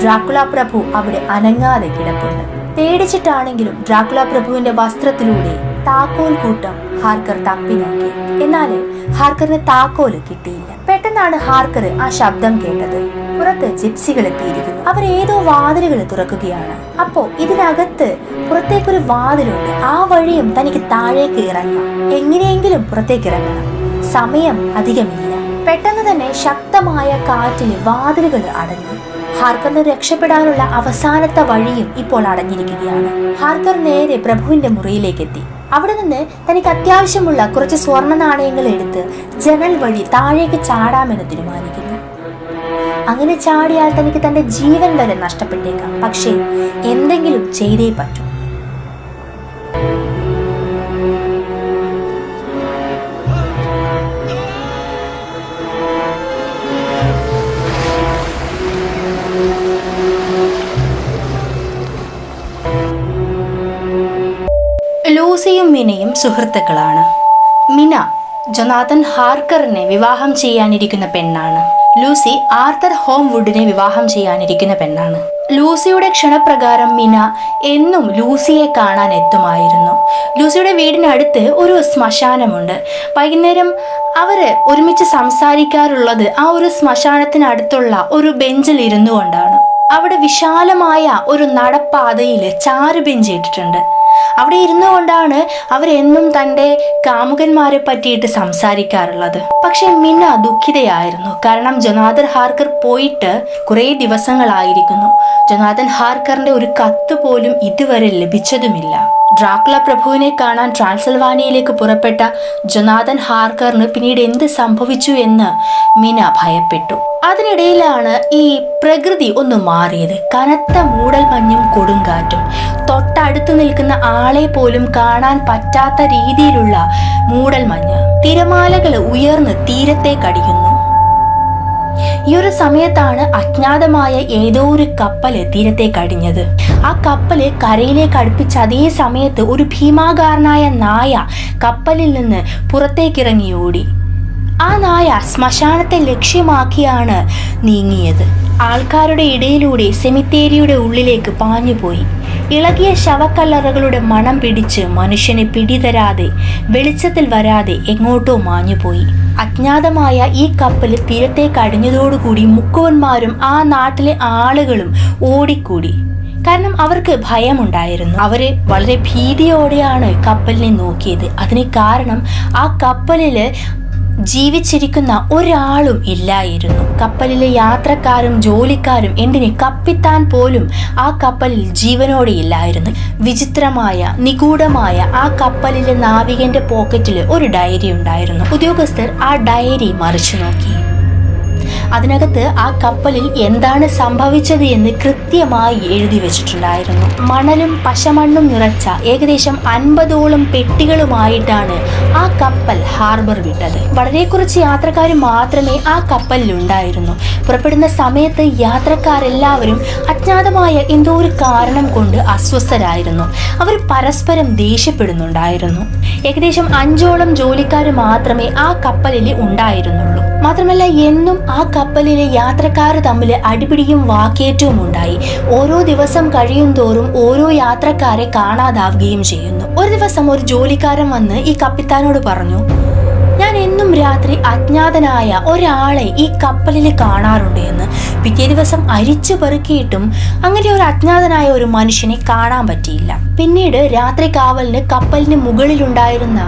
ഡ്രാക്കുള പ്രഭു അവിടെ അനങ്ങാതെ കിടപ്പുണ്ട്. പേടിച്ചിട്ടാണെങ്കിലും ഡ്രാക്കുള പ്രഭുവിന്റെ വസ്ത്രത്തിലൂടെ താക്കോൽ കൂട്ടം ഹാർക്കർ തപ്പി നോക്കി. എന്നാൽ ഹാർക്കറിന് താക്കോല് കിട്ടിയില്ല. പെട്ടെന്നാണ് ഹാർക്കർ ആ ശബ്ദം കേട്ടത്. പുറത്ത് ജിപ്സികൾ എത്തിയിരിക്കുന്നു. അവർ ഏതോ വാതിലുകൾ തുറക്കുകയാണ്. അപ്പോ ഇതിനകത്ത് പുറത്തേക്കൊരു വാതിലുണ്ട്. ആ വഴിയും തനിക്ക് താഴേക്ക് ഇറങ്ങാം. എങ്ങനെയെങ്കിലും പുറത്തേക്ക് ഇറങ്ങണം. സമയം അധികമില്ല. പെട്ടെന്ന് തന്നെ ശക്തമായ കാറ്റിൽ വാതിലുകൾ അടഞ്ഞു. ഹാർക്കറിന് രക്ഷപ്പെടാനുള്ള അവസാനത്തെ വഴിയും ഇപ്പോൾ അടഞ്ഞിരിക്കുകയാണ്. ഹാർക്കർ നേരെ പ്രഭുവിന്റെ മുറിയിലേക്ക് എത്തി. അവിടെ നിന്ന് തനിക്ക് അത്യാവശ്യമുള്ള കുറച്ച് സ്വർണ്ണ നാണയങ്ങൾ എടുത്ത് ജനൽ വഴി താഴേക്ക് ചാടാമെന്ന് തീരുമാനിക്കുന്നു. അങ്ങനെ ചാടിയാൽ തനിക്ക് തന്റെ ജീവൻ വരെ നഷ്ടപ്പെട്ടേക്കാം. പക്ഷേ എന്തെങ്കിലും ചെയ്തേ പറ്റൂ. ലൂസിയും മിനയും സുഹൃത്തുക്കളാണ്. മിന ജൊനാഥൻ ഹാർക്കറിനെ വിവാഹം ചെയ്യാനിരിക്കുന്ന പെണ്ണാണ്. ലൂസി ആർതർ ഹോംവുഡിനെ വിവാഹം ചെയ്യാനിരിക്കുന്ന പെണ്ണാണ്. ലൂസിയുടെ ക്ഷണപ്രകാരം മിന എന്നും ലൂസിയെ കാണാൻ എത്തുമായിരുന്നു. ലൂസിയുടെ വീടിനടുത്ത് ഒരു ശ്മശാനമുണ്ട്. വൈകുന്നേരം അവര് ഒരുമിച്ച് സംസാരിക്കാറുള്ളത് ആ ഒരു ശ്മശാനത്തിനടുത്തുള്ള ഒരു ബെഞ്ചിൽ ഇരുന്നു കൊണ്ടാണ്. അവിടെ വിശാലമായ ഒരു നടപ്പാതയിൽ ചാരുബെഞ്ച് ഇട്ടിട്ടുണ്ട്. അവിടെ ഇരുന്നു കൊണ്ടാണ് അവരെന്നും തൻ്റെ കാമുകന്മാരെ പറ്റിയിട്ട് സംസാരിക്കാറുള്ളത്. പക്ഷെ മിന ദുഃഖിതയായിരുന്നു. കാരണം ജൊനാഥൻ ഹാർക്കർ പോയിട്ട് കുറേ ദിവസങ്ങളായിരിക്കുന്നു. ജൊനാഥൻ ഹാർക്കറിന്റെ ഒരു കത്ത് പോലും ഇതുവരെ ലഭിച്ചതുമില്ല. ഡ്രാക്കുള പ്രഭുവിനെ കാണാൻ ട്രാൻസിൽവാനിയയിലേക്ക് പുറപ്പെട്ട ജൊനാഥൻ ഹാർക്കറിന് പിന്നീട് എന്ത് സംഭവിച്ചു എന്ന് മിന ഭയപ്പെട്ടു. അതിനിടയിലാണ് ഈ പ്രകൃതി ഒന്ന് മാറിയത്. കനത്ത മൂടൽമഞ്ഞും കൊടുങ്കാറ്റും, തൊട്ടടുത്ത് നിൽക്കുന്ന ആളെ പോലും കാണാൻ പറ്റാത്ത രീതിയിലുള്ള മൂടൽമഞ്ഞ്. തിരമാലകൾ ഉയർന്ന് തീരത്തേക്കടിക്കുന്നു. ഈ ഒരു സമയത്താണ് അജ്ഞാതമായ ഏതോ ഒരു കപ്പല് തീരത്തേക്കടിഞ്ഞത്. ആ കപ്പല് കരയിലേക്ക് അടുപ്പിച്ച അതേ സമയത്ത് ഒരു ഭീമാകാരനായ നായ കപ്പലിൽ നിന്ന് പുറത്തേക്കിറങ്ങി ഓടി. ആ നായ ശ്മശാനത്തെ ലക്ഷ്യമാക്കിയാണ് നീങ്ങിയത്. ആൾക്കാരുടെ ഇടയിലൂടെ സെമിത്തേരിയുടെ ഉള്ളിലേക്ക് പാഞ്ഞുപോയി. ഇളകിയ ശവക്കല്ലറകളുടെ മണം പിടിച്ച് മനുഷ്യനെ പിടിതരാതെ വെളിച്ചത്തിൽ വരാതെ എങ്ങോട്ടോ മാഞ്ഞുപോയി. അജ്ഞാതമായ ഈ കപ്പൽ തീരത്തേക്ക് അടിഞ്ഞതോടുകൂടി മുക്കുവന്മാരും ആ നാട്ടിലെ ആളുകളും ഓടിക്കൂടി. കാരണം അവർക്ക് ഭയമുണ്ടായിരുന്നു. അവര് വളരെ ഭീതിയോടെയാണ് കപ്പലിനെ നോക്കിയത്. അതിന് കാരണം ആ കപ്പലില് ജീവിച്ചിരിക്കുന്ന ഒരാളും ഇല്ലായിരുന്നു. കപ്പലിലെ യാത്രക്കാരും ജോലിക്കാരും എന്തിന് കപ്പിത്താൻ പോലും ആ കപ്പലിൽ ജീവനോടെ ഇല്ലായിരുന്നു. വിചിത്രമായ നിഗൂഢമായ ആ കപ്പലിലെ നാവികന്റെ പോക്കറ്റിൽ ഒരു ഡയറി ഉണ്ടായിരുന്നു. ഉദ്യോഗസ്ഥർ ആ ഡയറി മറിച്ചു നോക്കി. അതിനകത്ത് ആ കപ്പലിൽ എന്താണ് സംഭവിച്ചത് എന്ന് കൃത്യമായി എഴുതി വെച്ചിട്ടുണ്ടായിരുന്നു. മണലും പശമണ്ണും നിറച്ച ഏകദേശം 50ഓളം പെട്ടികളുമായിട്ടാണ് ആ കപ്പൽ ഹാർബർ വിട്ടത്. വളരെ കുറച്ച് യാത്രക്കാർ മാത്രമേ ആ കപ്പലിൽ ഉണ്ടായിരുന്നു. പുറപ്പെടുന്ന സമയത്ത് യാത്രക്കാരെല്ലാവരും അജ്ഞാതമായ എന്തോ ഒരു കാരണം കൊണ്ട് അസ്വസ്ഥരായിരുന്നു. അവർ പരസ്പരം ദേഷ്യപ്പെടുന്നുണ്ടായിരുന്നു. ഏകദേശം 5ഓളം ജോലിക്കാർ മാത്രമേ ആ കപ്പലിൽ ഉണ്ടായിരുന്നുള്ളൂ. മാത്രമല്ല എന്നും ആ കപ്പലിലെ യാത്രക്കാർ തമ്മിൽ അടിപിടിയും വാക്കേറ്റവും ഉണ്ടായി. ഓരോ ദിവസം കഴിയും തോറും ഓരോ യാത്രക്കാരെ കാണാതാവുകയും ചെയ്യുന്നു. ഒരു ദിവസം ഒരു ജോലിക്കാരൻ വന്ന് ഈ കപ്പിത്താനോട് പറഞ്ഞു, ഞാൻ എന്നും രാത്രി അജ്ഞാതനായ ഒരാളെ ഈ കപ്പലിൽ കാണാറുണ്ട് എന്ന്. പിറ്റേ ദിവസം അരിച്ചു പെറുക്കിയിട്ടും അങ്ങനെ ഒരു അജ്ഞാതനായ ഒരു മനുഷ്യനെ കാണാൻ പറ്റിയില്ല. പിന്നീട് രാത്രി കാവലിന് കപ്പലിന് മുകളിലുണ്ടായിരുന്ന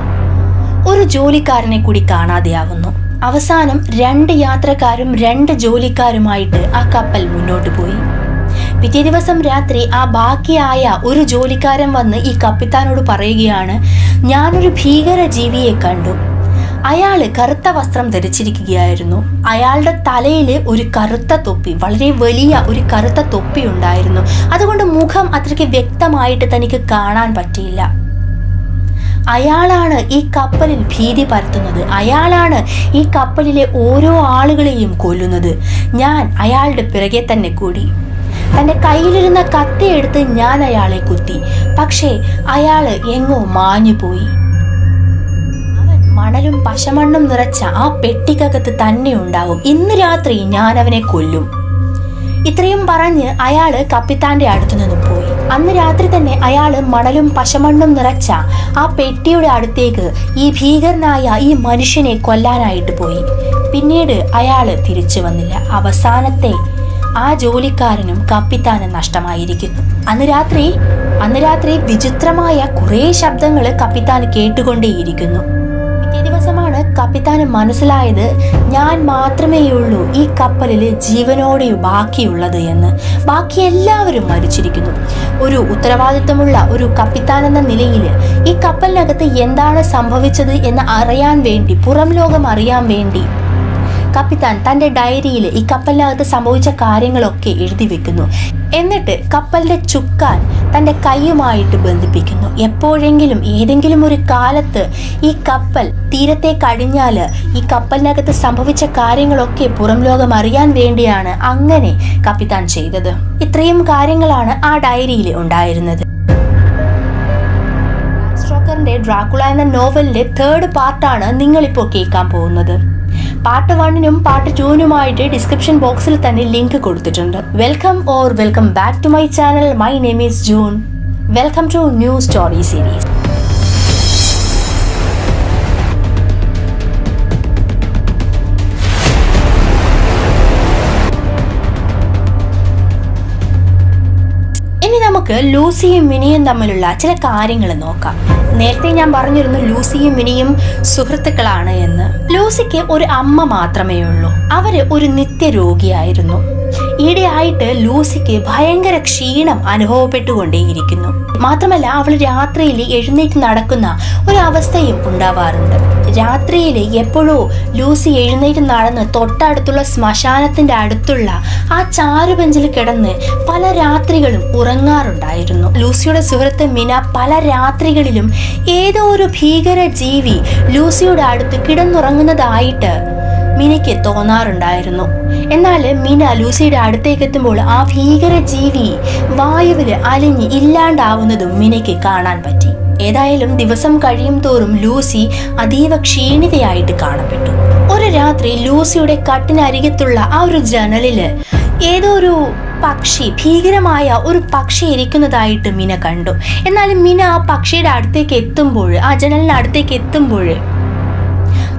ഒരു ജോലിക്കാരനെ കൂടി കാണാതെയാവുന്നു. അവസാനം 2 യാത്രക്കാരും 2 ജോലിക്കാരുമായിട്ട് ആ കപ്പൽ മുന്നോട്ട് പോയി. പിറ്റേ ദിവസം രാത്രി ആ ബാക്കിയായ ഒരു ജോലിക്കാരൻ വന്ന് ഈ കപ്പിത്താനോട് പറയുകയാണ്, ഞാനൊരു ഭീകര ജീവിയെ കണ്ടു. അയാള് കറുത്ത വസ്ത്രം ധരിച്ചിരിക്കുകയായിരുന്നു. അയാളുടെ തലയിൽ ഒരു കറുത്ത തൊപ്പി, വളരെ വലിയ ഒരു കറുത്ത തൊപ്പി ഉണ്ടായിരുന്നു. അതുകൊണ്ട് മുഖം അത്രയ്ക്ക് വ്യക്തമായിട്ട് തനിക്ക് കാണാൻ പറ്റിയില്ല. അയാളാണ് ഈ കപ്പലിൽ ഭീതി പരത്തുന്നത്. അയാളാണ് ഈ കപ്പലിലെ ഓരോ ആളുകളെയും കൊല്ലുന്നത്. ഞാൻ അയാളുടെ പിറകെ തന്നെ കൂടി. തൻ്റെ കയ്യിലിരുന്ന കത്തിയെടുത്ത് ഞാൻ അയാളെ കുത്തി. പക്ഷേ അയാൾ എങ്ങോ മാഞ്ഞുപോയി. അവൻ മണലും പശമണ്ണും നിറച്ച ആ പെട്ടിക്കകത്ത് തന്നെ ഉണ്ടാവും. ഇന്ന് രാത്രി ഞാൻ അവനെ കൊല്ലും. ഇത്രയും പറഞ്ഞ് അയാള് കപ്പിത്താന്റെ അടുത്തു നിന്ന് പോയി. അന്ന് രാത്രി തന്നെ അയാള് മണലും പശമണ്ണും നിറച്ച ആ പെട്ടിയുടെ അടുത്തേക്ക് ഈ ഭീകരനായ ഈ മനുഷ്യനെ കൊല്ലാനായിട്ട് പോയി. പിന്നീട് അയാള് തിരിച്ചു വന്നില്ല. അവസാനത്തെ ആ ജോലിക്കാരനും കപ്പിത്താനും നഷ്ടമായിരിക്കുന്നു. അന്ന് രാത്രി വിചിത്രമായ കുറേ ശബ്ദങ്ങൾ കപ്പിത്താൻ കേട്ടുകൊണ്ടേയിരിക്കുന്നു. പിറ്റേ ദിവസമാണ് കപ്പിത്താന് മനസ്സിലായത്, ഞാൻ മാത്രമേയുള്ളൂ ഈ കപ്പലിൽ ജീവനോടെ ബാക്കിയുള്ളത് എന്ന്. ബാക്കി എല്ലാവരും മരിച്ചിരിക്കുന്നു. ഒരു ഉത്തരവാദിത്തമുള്ള ഒരു കപ്പിത്താൻ എന്ന നിലയിൽ ഈ കപ്പലിനകത്ത് എന്താണ് സംഭവിച്ചത് എന്ന് അറിയാൻ വേണ്ടി, പുറം ലോകം അറിയാൻ വേണ്ടി കപ്പിത്താൻ തൻ്റെ ഡയറിയിൽ ഈ കപ്പലിനകത്ത് സംഭവിച്ച കാര്യങ്ങളൊക്കെ എഴുതി വെക്കുന്നു. എന്നിട്ട് കപ്പലിൻ്റെ ചുക്കാൻ തൻ്റെ കൈയുമായിട്ട് ബന്ധിപ്പിക്കുന്നു. എപ്പോഴെങ്കിലും ഏതെങ്കിലും ഒരു കാലത്ത് ഈ കപ്പൽ തീരത്തെ കഴിഞ്ഞാൽ ഈ കപ്പലിനകത്ത് സംഭവിച്ച കാര്യങ്ങളൊക്കെ പുറം ലോകം അറിയാൻ വേണ്ടിയാണ് അങ്ങനെ കപ്പിത്താൻ ചെയ്തത്. ഇത്രയും കാര്യങ്ങളാണ് ആ ഡയറിയിൽ ഉണ്ടായിരുന്നത്. സ്റ്റോക്കറിന്റെ ഡ്രാക്കുള എന്ന നോവലിന്റെ 3rd പാർട്ടാണ് നിങ്ങളിപ്പോൾ കേൾക്കാൻ പോകുന്നത്. പാർട്ട് 1നും പാർട്ട് 2നുമായിട്ട് ഡിസ്ക്രിപ്ഷൻ ബോക്സിൽ തന്നെ ലിങ്ക് കൊടുത്തിട്ടുണ്ട്. Welcome back to my channel. My name is June. Welcome to new story series. ഇനി നമുക്ക് ലൂസിയും മിനിയും തമ്മിലുള്ള ചില കാര്യങ്ങൾ നോക്കാം. നേരത്തെ ഞാൻ പറഞ്ഞിരുന്നു ലൂസിയും മിനിയും സുഹൃത്തുക്കളാണ് എന്ന്. ലൂസിക്ക് ഒരു അമ്മ മാത്രമേ ഉള്ളൂ. അവര് ഒരു നിത്യരോഗിയായിരുന്നു. ഈയിടെയായിട്ട് ലൂസിക്ക് ഭയങ്കര ക്ഷീണം അനുഭവപ്പെട്ടുകൊണ്ടേയിരിക്കുന്നു. മാത്രമല്ല അവൾ രാത്രിയിൽ എഴുന്നേറ്റ് നടക്കുന്ന ഒരു അവസ്ഥയും ഉണ്ടാവാറുണ്ട്. രാത്രിയിൽ എപ്പോഴോ ലൂസി എഴുന്നേറ്റ് നടന്ന് തൊട്ടടുത്തുള്ള ശ്മശാനത്തിന്റെ അടുത്തുള്ള ആ ചാരുബെഞ്ചിൽ കിടന്ന് പല രാത്രികളും ഉറങ്ങാറുണ്ടായിരുന്നു. ലൂസിയുടെ സുഹൃത്ത് മിന പല രാത്രികളിലും ഏതോ ഒരു ഭീകര ജീവി ലൂസിയുടെ അടുത്ത് കിടന്നുറങ്ങുന്നതായിട്ട് മിനയ്ക്ക് തോന്നാറുണ്ടായിരുന്നു. എന്നാൽ മിന ലൂസിയുടെ അടുത്തേക്ക് എത്തുമ്പോൾ ആ ഭീകര ജീവി വായുവില് അലിഞ്ഞ് ഇല്ലാണ്ടാവുന്നതും മിനയ്ക്ക് കാണാൻ പറ്റി. ഏതായാലും ദിവസം കഴിയും തോറും ലൂസി അതീവ ക്ഷീണിതയായിട്ട് കാണപ്പെട്ടു. ഒരു രാത്രി ലൂസിയുടെ കട്ടിനരികത്തുള്ള ആ ഒരു ജനലില് ഏതോ ഒരു പക്ഷി, ഭീകരമായ ഒരു പക്ഷി ഇരിക്കുന്നതായിട്ട് മിന കണ്ടു. എന്നാലും മിന ആ പക്ഷിയുടെ അടുത്തേക്ക് എത്തുമ്പോൾ, ആ ജനലിന് അടുത്തേക്ക് എത്തുമ്പോൾ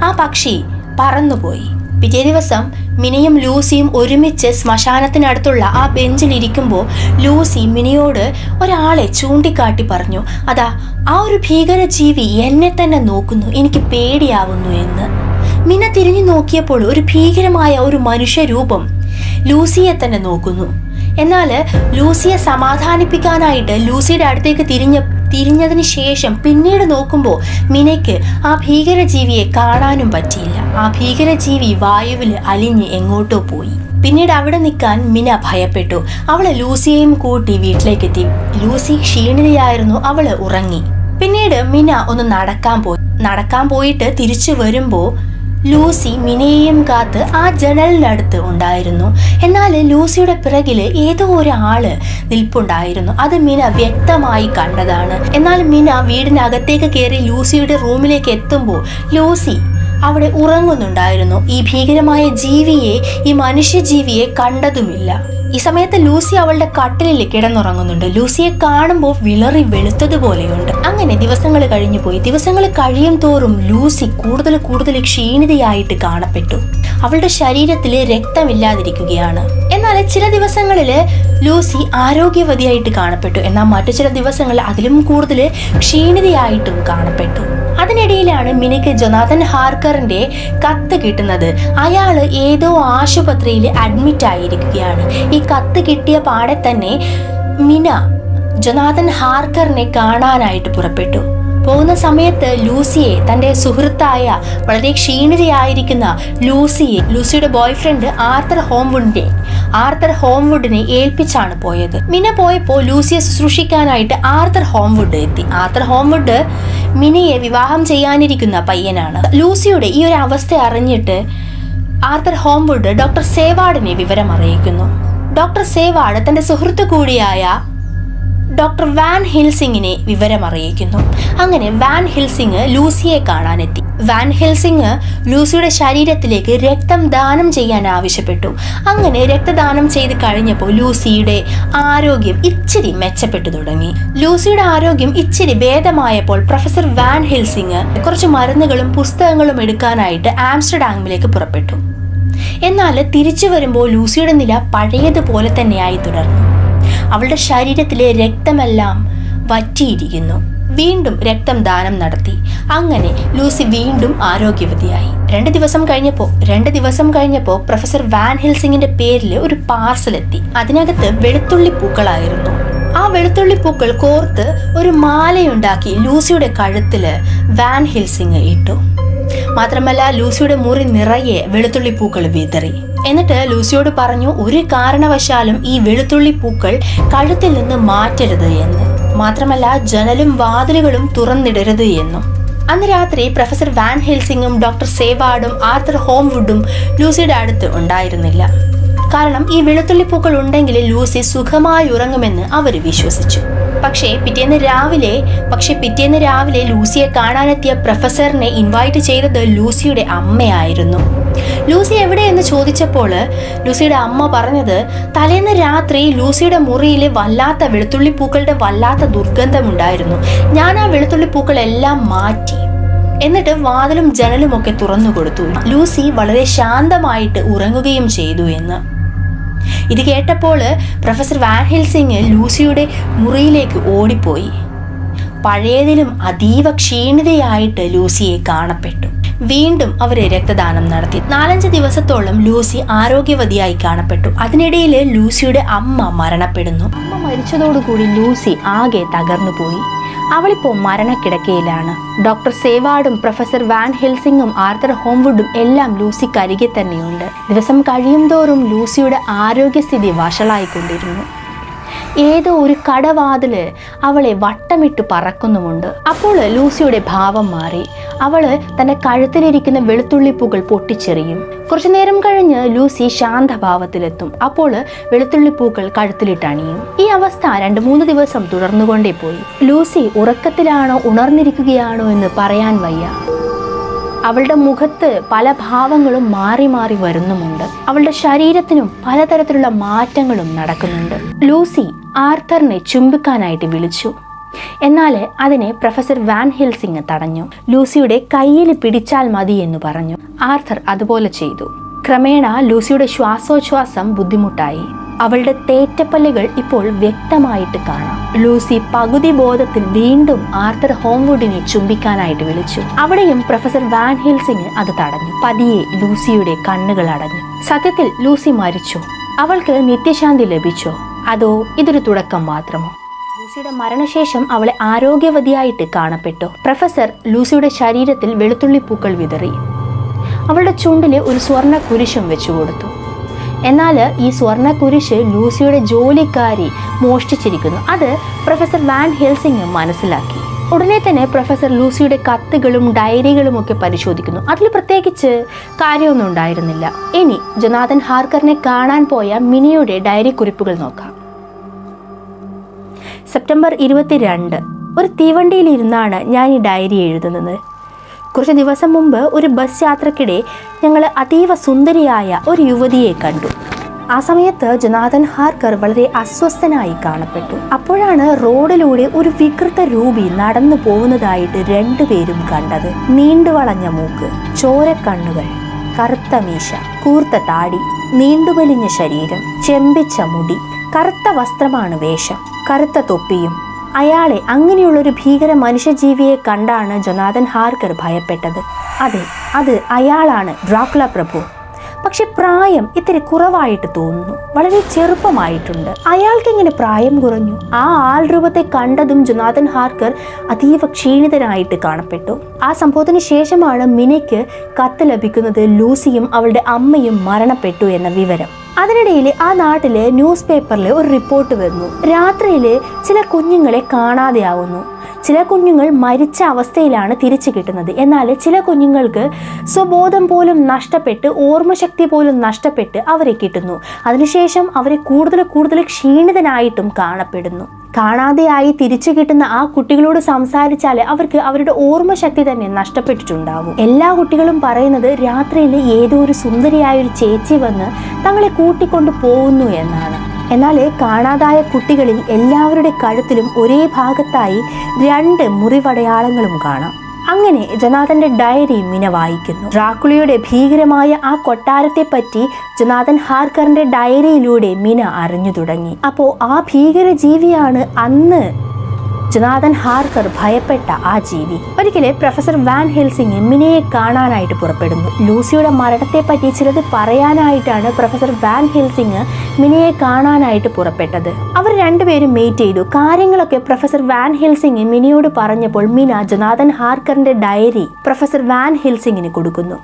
ആ പക്ഷി പറന്നുപോയി. പിറ്റേ ദിവസം മിനിയും ലൂസിയും ഒരുമിച്ച് ശ്മശാനത്തിനടുത്തുള്ള ആ ബെഞ്ചിലിരിക്കുമ്പോൾ ലൂസി മിനിയോട് ഒരാളെ ചൂണ്ടിക്കാട്ടി പറഞ്ഞു, അതാ ആ ഒരു ഭീകര ജീവി എന്നെ തന്നെ നോക്കുന്നു, എനിക്ക് പേടിയാവുന്നു എന്ന്. മിന തിരിഞ്ഞു നോക്കിയപ്പോൾ ഒരു ഭീകരമായ ഒരു മനുഷ്യരൂപം ലൂസിയെ തന്നെ നോക്കുന്നു. എന്നാൽ ലൂസിയെ സമാധാനിപ്പിക്കാനായിട്ട് ലൂസിയുടെ അടുത്തേക്ക് തിരിഞ്ഞതിന് ശേഷം പിന്നീട് നോക്കുമ്പോൾ മിനയ്ക്ക് ആ ഭീകരജീവിയെ കാണാനും പറ്റിയില്ല. ആ ഭീകരജീവി വായുവിൽ അലിഞ്ഞ് എങ്ങോട്ടോ പോയി. പിന്നീട് അവിടെ നിൽക്കാൻ മിന ഭയപ്പെട്ടു. അവള് ലൂസിയെയും കൂട്ടി വീട്ടിലേക്കെത്തി. ലൂസി ക്ഷീണിതയായിരുന്നു, അവള് ഉറങ്ങി. പിന്നീട് മിന ഒന്ന് നടക്കാൻ പോയിട്ട് തിരിച്ചു വരുമ്പോൾ ലൂസി മിനയെയും കാത്ത് ആ ജനലിനടുത്ത് ഉണ്ടായിരുന്നു. എന്നാൽ ലൂസിയുടെ പിറകില് ഏതോ ഒരാള് നിൽപ്പുണ്ടായിരുന്നു. അത് മിന വ്യക്തമായി കണ്ടതാണ്. എന്നാൽ മിന വീടിനകത്തേക്ക് കയറി ലൂസിയുടെ റൂമിലേക്ക് എത്തുമ്പോൾ ലൂസി അവിടെ ഉറങ്ങുന്നുണ്ടായിരുന്നു. ഈ ഭീകരമായ ജീവിയെ, ഈ മനുഷ്യജീവിയെ കണ്ടതുമില്ല. ഈ സമയത്ത് ലൂസി അവളുടെ കട്ടിലിൽ കിടന്നുറങ്ങുന്നുണ്ട്. ലൂസിയെ കാണുമ്പോൾ വിളറി വെളുത്തതുപോലെയുണ്ട്. അങ്ങനെ ദിവസങ്ങൾ കഴിഞ്ഞു പോയി. ദിവസങ്ങൾ കഴിയും തോറും ലൂസി കൂടുതൽ ക്ഷീണിതയായിട്ട് കാണപ്പെട്ടു. അവളുടെ ശരീരത്തിൽ രക്തമില്ലാതിരിക്കുകയാണ്. എന്നാൽ ചില ദിവസങ്ങളിൽ ലൂസി ആരോഗ്യവതിയായിട്ട് കാണപ്പെട്ടു. എന്നാൽ മറ്റു ചില ദിവസങ്ങളിൽ അതിലും കൂടുതൽ ക്ഷീണിതയായിട്ടും കാണപ്പെട്ടു. അതിനിടയിലാണ് മിനയ്ക്ക് ജൊനാഥൻ ഹാർക്കറിന്റെ കത്ത് കിട്ടുന്നത്. അയാൾ ഏതോ ആശുപത്രിയിൽ അഡ്മിറ്റ് ആയിരിക്കുകയാണ്. ഈ കത്ത് കിട്ടിയ പാടെ തന്നെ മിന ജൊനാഥൻ ഹാർക്കറിനെ കാണാനായിട്ട് പുറപ്പെട്ടു. പോകുന്ന സമയത്ത് തൻ്റെ സുഹൃത്തായ വളരെ ക്ഷീണിതയായിരിക്കുന്ന ലൂസിയുടെ ബോയ് ഫ്രണ്ട് ആർത്തർ ഹോംവുഡിനെ ഏൽപ്പിച്ചാണ് പോയത്. മിന പോയപ്പോൾ ലൂസിയെ ശുശ്രൂഷിക്കാനായിട്ട് ആർത്തർ ഹോംവുഡ് എത്തി. ആർത്തർ ഹോംവുഡ് മിനയെ വിവാഹം ചെയ്യാനിരിക്കുന്ന പയ്യനാണ്. ലൂസിയുടെ ഈ ഒരു അവസ്ഥ അറിഞ്ഞിട്ട് ആർത്തർ ഹോംവുഡ് ഡോക്ടർ സേവാർഡിനെ വിവരം അറിയിക്കുന്നു. ഡോക്ടർ സേവാർഡ് തൻ്റെ സുഹൃത്തു കൂടിയായ ഡോക്ടർ വാൻ ഹെൽസിങ്ങിനെ വിവരമറിയിക്കുന്നു. അങ്ങനെ വാൻ ഹെൽസിങ് ലൂസിയെ കാണാനെത്തി. വാൻ ഹെൽസിങ് ലൂസിയുടെ ശരീരത്തിലേക്ക് രക്തം ദാനം ചെയ്യാൻ ആവശ്യപ്പെട്ടു. അങ്ങനെ രക്തദാനം ചെയ്ത് കഴിഞ്ഞപ്പോൾ ലൂസിയുടെ ആരോഗ്യം ഇച്ചിരി മെച്ചപ്പെട്ടു തുടങ്ങി. ലൂസിയുടെ ആരോഗ്യം ഇച്ചിരി ഭേദമായപ്പോൾ പ്രൊഫസർ വാൻ ഹെൽസിങ് കുറച്ച് മരുന്നുകളും പുസ്തകങ്ങളും എടുക്കാനായിട്ട് ആംസ്റ്റർഡാമിലേക്ക് പുറപ്പെട്ടു. എന്നാൽ തിരിച്ചു വരുമ്പോൾ ലൂസിയുടെ നില പഴയതുപോലെ തന്നെയായി തുടർന്നു. അവളുടെ ശരീരത്തിലെ രക്തമെല്ലാം വറ്റിയിരിക്കുന്നു. വീണ്ടും രക്തം ദാനം നടത്തി. അങ്ങനെ ലൂസി വീണ്ടും ആരോഗ്യവതിയായി. 2 ദിവസം കഴിഞ്ഞപ്പോൾ പ്രൊഫസർ വാൻ ഹെൽസിങ്ങിന്റെ പേരിൽ ഒരു പാർസൽ എത്തി. അതിനകത്ത് വെളുത്തുള്ളി പൂക്കളായിരുന്നു. ആ വെളുത്തുള്ളി പൂക്കൾ കോർത്ത് ഒരു മാലയുണ്ടാക്കി ലൂസിയുടെ കഴുത്തില് വാൻ ഹെൽസിങ് ഇട്ടു. മാത്രമല്ല ലൂസിയുടെ മുറി നിറയെ വെളുത്തുള്ളി പൂക്കൾ വിതറി. എന്നിട്ട് ലൂസിയോട് പറഞ്ഞു, ഒരു കാരണവശാലും ഈ വെളുത്തുള്ളി പൂക്കൾ കഴുത്തിൽ നിന്ന് മാറ്റരുത് എന്ന്. മാത്രമല്ല ജനലും വാതിലുകളും തുറന്നിടരുത് എന്നും. അന്ന് രാത്രി പ്രൊഫസർ വാൻ ഹെൽസിങ്ങും ഡോക്ടർ സേവാർഡും ആർത്തർ ഹോംവുഡും ലൂസിയുടെ അടുത്ത് ഉണ്ടായിരുന്നില്ല. കാരണം ഈ വെളുത്തുള്ളി പൂക്കൾ ഉണ്ടെങ്കിൽ ലൂസി സുഖമായി ഉറങ്ങുമെന്ന് അവർ വിശ്വസിച്ചു. പക്ഷേ പിറ്റേന്ന് രാവിലെ ലൂസിയെ കാണാനെത്തിയ പ്രൊഫസറിനെ ഇൻവൈറ്റ് ചെയ്തത് ലൂസിയുടെ അമ്മയായിരുന്നു. ലൂസി എവിടെയെന്ന് ചോദിച്ചപ്പോൾ ലൂസിയുടെ അമ്മ പറഞ്ഞത്, തലേന്ന് രാത്രി ലൂസിയുടെ മുറിയിൽ വല്ലാത്ത വെളുത്തുള്ളി പൂക്കളുടെ വല്ലാത്ത ദുർഗന്ധമുണ്ടായിരുന്നു. ഞാൻ ആ വെളുത്തുള്ളി പൂക്കളെല്ലാം മാറ്റി. എന്നിട്ട് വാതിലും ജനലും ഒക്കെ തുറന്നു കൊടുത്തു. ലൂസി വളരെ ശാന്തമായിട്ട് ഉറങ്ങുകയും ചെയ്തു എന്ന്. ഇത് കേട്ടപ്പോൾ പ്രൊഫസർ വാൻ ഹെൽസിങ് ലൂസിയുടെ മുറിയിലേക്ക് ഓടിപ്പോയി. പഴയതിലും അതീവ ക്ഷീണിതയായിട്ട് ലൂസിയെ കാണപ്പെട്ടു. വീണ്ടും അവരെ രക്തദാനം നടത്തി. 4-5 ദിവസത്തോളം ലൂസി ആരോഗ്യവതിയായി കാണപ്പെട്ടു. അതിനിടയിൽ ലൂസിയുടെ അമ്മ മരണപ്പെടുന്നു. അമ്മ മരിച്ചതോടുകൂടി ലൂസി ആകെ തകർന്നു പോയി. അവളിപ്പോൾ മരണക്കിടക്കയിലാണ്. ഡോക്ടർ സേവാർഡും പ്രൊഫസർ വാൻ ഹെൽസിങ്ങും ആർത്തർ ഹോംവുഡും എല്ലാം ലൂസിക്ക് അരികെ തന്നെയുണ്ട്. ദിവസം കഴിയുംതോറും ലൂസിയുടെ ആരോഗ്യസ്ഥിതി വഷളായിക്കൊണ്ടിരുന്നു. ഏതോ ഒരു കടവാതില് അവളെ വട്ടമിട്ട് പറക്കുന്നുമുണ്ട്. അപ്പോൾ ലൂസിയുടെ ഭാവം മാറി. അവള് തന്റെ കഴുത്തിലിരിക്കുന്ന വെളുത്തുള്ളിപ്പൂക്കൾ പൊട്ടിച്ചെറിയും. കുറച്ചു നേരം കഴിഞ്ഞ് ലൂസി ശാന്തഭാവത്തിലെത്തും. അപ്പോൾ വെളുത്തുള്ളിപ്പൂക്കൾ കഴുത്തിലിട്ടണിയും. ഈ അവസ്ഥ 2-3 ദിവസം തുടർന്നുകൊണ്ടേ പോയി. ലൂസി ഉറക്കത്തിലാണോ ഉണർന്നിരിക്കുകയാണോ എന്ന് പറയാൻ വയ്യ. അവളുടെ മുഖത്ത് പല ഭാവങ്ങളും മാറി മാറി വരുന്നുമുണ്ട്. അവളുടെ ശരീരത്തിനും പലതരത്തിലുള്ള മാറ്റങ്ങളും നടക്കുന്നുണ്ട്. ലൂസി ആർത്തറിനെ ചുംബിക്കാനായിട്ട് വിളിച്ചു. എന്നാൽ അതിനെ പ്രൊഫസർ വാൻ ഹെൽസിങ് തടഞ്ഞു. ലൂസിയുടെ കയ്യിൽ പിടിച്ചാൽ മതി എന്ന് പറഞ്ഞു. ആർത്തർ അതുപോലെ ചെയ്തു. ക്രമേണ ലൂസിയുടെ ശ്വാസോച്ഛ്വാസം ബുദ്ധിമുട്ടായി. അവളുടെ തേറ്റപ്പല്ലുകൾ ഇപ്പോൾ വ്യക്തമായിട്ട് കാണാം. ലൂസി പകുതി ബോധത്തിൽ വീണ്ടും ആർത്തർ ഹോംവുഡിനെ ചുംബിക്കാനായിട്ട് വിളിച്ചു. അവിടെയും പ്രൊഫസർ വാൻ ഹെൽസിങ് അത് തടഞ്ഞു. പതിയെ ലൂസിയുടെ കണ്ണുകൾ അടഞ്ഞു. സത്യത്തിൽ ലൂസി മരിച്ചോ? അവൾക്ക് നിത്യശാന്തി ലഭിച്ചോ? അതോ ഇതൊരു തുടക്കം മാത്രമോ? ലൂസിയുടെ മരണശേഷം അവളെ ആരോഗ്യവതിയായിട്ട് കാണപ്പെട്ടു. പ്രൊഫസർ ലൂസിയുടെ ശരീരത്തിൽ വെളുത്തുള്ളി പൂക്കൾ വിതറി. അവളുടെ ചുണ്ടില് ഒരു സ്വർണ്ണ കുരിശും വെച്ചു കൊടുത്തു. എന്നാൽ ഈ സ്വർണ്ണ കുരിശ് ലൂസിയുടെ ജോലിക്കാരി മോഷ്ടിച്ചിരിക്കുന്നു. അത് പ്രൊഫസർ വാൻ ഹെൽസിങ് മനസ്സിലാക്കി. ഉടനെ തന്നെ പ്രൊഫസർ ലൂസിയുടെ കത്തുകളും ഡയറികളും ഒക്കെ പരിശോധിക്കുന്നു. അതിൽ പ്രത്യേകിച്ച് കാര്യമൊന്നും ഉണ്ടായിരുന്നില്ല. ഇനി ജൊനാഥൻ ഹാർക്കറിനെ കാണാൻ പോയ മിനിയുടെ ഡയറി കുറിപ്പുകൾ നോക്കാം. സെപ്റ്റംബർ 22. ഒരു തീവണ്ടിയിലിരുന്നാണ് ഞാൻ ഈ ഡയറി എഴുതുന്നത്. കുറച്ച് ദിവസം മുമ്പ് ഒരു ബസ് യാത്രക്കിടെ ഞങ്ങൾ അതീവ സുന്ദരിയായ ഒരു യുവതിയെ കണ്ടു. ആ സമയത്ത് ജൊനാഥൻ ഹാർക്കർ വളരെ അസ്വസ്ഥനായി കാണപ്പെട്ടു. അപ്പോഴാണ് റോഡിലൂടെ ഒരു വികൃത രൂപി നടന്നു പോകുന്നതായിട്ട് 2 പേരും കണ്ടത്. നീണ്ടുവളഞ്ഞ മൂക്ക്, ചോരക്കണ്ണുകൾ, കറുത്ത മീശ, കൂർത്ത താടി, നീണ്ടുവലിഞ്ഞ ശരീരം, ചെമ്പിച്ച മുടി, കറുത്ത വസ്ത്രമാണ് വേഷം, കറുത്ത തൊപ്പിയും. അയാളെ, അങ്ങനെയുള്ളൊരു ഭീകര മനുഷ്യജീവിയെ കണ്ടാണ് ജൊനാഥൻ ഹാർക്കർ ഭയപ്പെട്ടത്. അതെ, അത് അയാളാണ് ഡ്രാക്കുള പ്രഭു. പക്ഷെ പ്രായം ഇത്തിരി കുറവായിട്ട് തോന്നുന്നു, വളരെ ചെറുപ്പമായിട്ടുണ്ട്. അയാൾക്ക് എങ്ങനെ പ്രായം കുറഞ്ഞു? ആ ആൾ രൂപത്തെ കണ്ടതും ജൊനാഥൻ ഹാർക്കർ അതീവ ക്ഷീണിതനായിട്ട് കാണപ്പെട്ടു. ആ സംഭവത്തിന് ശേഷമാണ് മിനയ്ക്ക് കത്ത് ലഭിക്കുന്നത് ലൂസിയും അവളുടെ അമ്മയും മരണപ്പെട്ടു എന്ന വിവരം. അതിനിടയിൽ ആ നാട്ടിലെ ന്യൂസ് പേപ്പറിൽ ഒരു റിപ്പോർട്ട് വരുന്നു. രാത്രിയിൽ ചില കുഞ്ഞുങ്ങളെ കാണാതെയാവുന്നു. ചില കുഞ്ഞുങ്ങൾ മരിച്ച അവസ്ഥയിലാണ് തിരിച്ചു കിട്ടുന്നത്. എന്നാൽ ചില കുഞ്ഞുങ്ങൾക്ക് സ്വബോധം പോലും നഷ്ടപ്പെട്ട്, ഓർമ്മശക്തി പോലും നഷ്ടപ്പെട്ട് അവരെ കിട്ടുന്നു. അതിനുശേഷം അവരെ കൂടുതൽ ക്ഷീണിതനായിട്ടും കാണപ്പെടുന്നു. കാണാതെയായി തിരിച്ചു കിട്ടുന്ന ആ കുട്ടികളോട് സംസാരിച്ചാൽ അവർക്ക് അവരുടെ ഓർമ്മശക്തി തന്നെ നഷ്ടപ്പെട്ടിട്ടുണ്ടാവും. എല്ലാ കുട്ടികളും പറയുന്നത് രാത്രിയിൽ ഏതോ ഒരു സുന്ദരിയായ ഒരു ചേച്ചി വന്ന് തങ്ങളെ കൂട്ടിക്കൊണ്ടു പോകുന്നു എന്നാണ്. എന്നാൽ കാണാതായ കുട്ടികളിൽ എല്ലാവരുടെ കഴുത്തിലും ഒരേ ഭാഗത്തായി 2 മുറിവടയാളങ്ങളും കാണാം. അങ്ങനെ ജൊനാഥന്റെ ഡയറി മിന വായിക്കുന്നു. ഡ്രാക്കുളയുടെ ഭീകരമായ ആ കൊട്ടാരത്തെ പറ്റി ജൊനാഥൻ ഹാർക്കറിന്റെ ഡയറിയിലൂടെ മിന അറിഞ്ഞു തുടങ്ങി. അപ്പോൾ ആ ഭീകര ജീവിയാണ് അന്ന് ജൊനാഥൻ ഹാർക്കർ ഭയപ്പെട്ട ആ ജീവി. ഒരിക്കലെ പ്രൊഫസർ വാൻ ഹെൽസിംഗ് മിനയെ കാണാനായിട്ട് പുറപ്പെടുന്നു. ലൂസിയുടെ മരണത്തെ പറ്റി ചിലത് പറയാനായിട്ടാണ് പ്രൊഫസർ വാൻ ഹെൽസിംഗ് മിനയെ കാണാനായിട്ട് പുറപ്പെട്ടത്. അവർ രണ്ടുപേരും മീറ്റ് ചെയ്തു. കാര്യങ്ങളൊക്കെ പ്രൊഫസർ വാൻ ഹെൽസിംഗ് മിനയോട് പറഞ്ഞപ്പോൾ മിന ജൊനാഥൻ ഹാർക്കറിന്റെ ഡയറി പ്രൊഫസർ വാൻ ഹെൽസിംഗിന് കൊടുക്കുന്നു.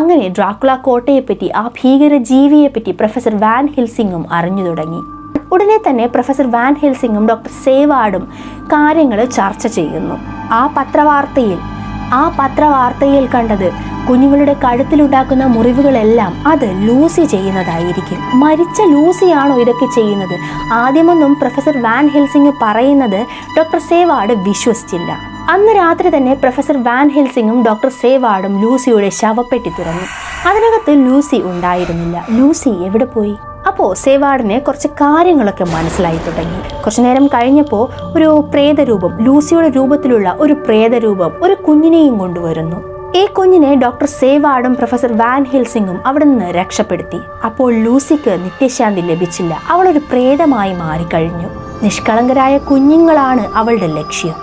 അങ്ങനെ ഡ്രാക്കുള കോട്ടയെപ്പറ്റി, ആ ഭീകര ജീവിയെപ്പറ്റി പ്രൊഫസർ വാൻ ഹെൽസിംഗും അറിഞ്ഞു തുടങ്ങി. ഉടനെ തന്നെ പ്രൊഫസർ വാൻ ഹെൽസിംഗും ഡോക്ടർ സേവാർഡും കാര്യങ്ങൾ ചർച്ച ചെയ്യുന്നു. ആ പത്രവാർത്തയിൽ കണ്ടത് കുഞ്ഞുങ്ങളുടെ കഴുത്തിലുണ്ടാക്കുന്ന മുറിവുകളെല്ലാം അത് ലൂസി ചെയ്യുന്നതായിരിക്കും. മരിച്ച ലൂസിയാണോ ഇതൊക്കെ ചെയ്യുന്നത്? ആദ്യമൊന്നും പ്രൊഫസർ വാൻ ഹെൽസിംഗ് പറയുന്നത് ഡോക്ടർ സേവാർഡ് വിശ്വസിച്ചില്ല. അന്ന് രാത്രി തന്നെ പ്രൊഫസർ വാൻ ഹെൽസിംഗും ഡോക്ടർ സേവാർഡും ലൂസിയുടെ ശവപ്പെട്ടി തുറന്നു. അതിനകത്ത് ലൂസി ഉണ്ടായിരുന്നില്ല. ലൂസി എവിടെ പോയി? അപ്പോൾ സേവാർഡിന് കുറച്ച് കാര്യങ്ങളൊക്കെ മനസ്സിലായി തുടങ്ങി. കുറച്ചു നേരം കഴിഞ്ഞപ്പോൾ ഒരു പ്രേതരൂപം, ലൂസിയുടെ രൂപത്തിലുള്ള ഒരു പ്രേതരൂപം ഒരു കുഞ്ഞിനെയും കൊണ്ടുവരുന്നു. ഈ കുഞ്ഞിനെ ഡോക്ടർ സേവാർഡും പ്രൊഫസർ വാൻ ഹെൽസിംഗും അവിടെ നിന്ന് രക്ഷപ്പെടുത്തി. അപ്പോൾ ലൂസിക്ക് നിത്യശാന്തി ലഭിച്ചില്ല. അവളൊരു പ്രേതമായി മാറിക്കഴിഞ്ഞു. നിഷ്കളങ്കരായ കുഞ്ഞുങ്ങളാണ് അവളുടെ ലക്ഷ്യം.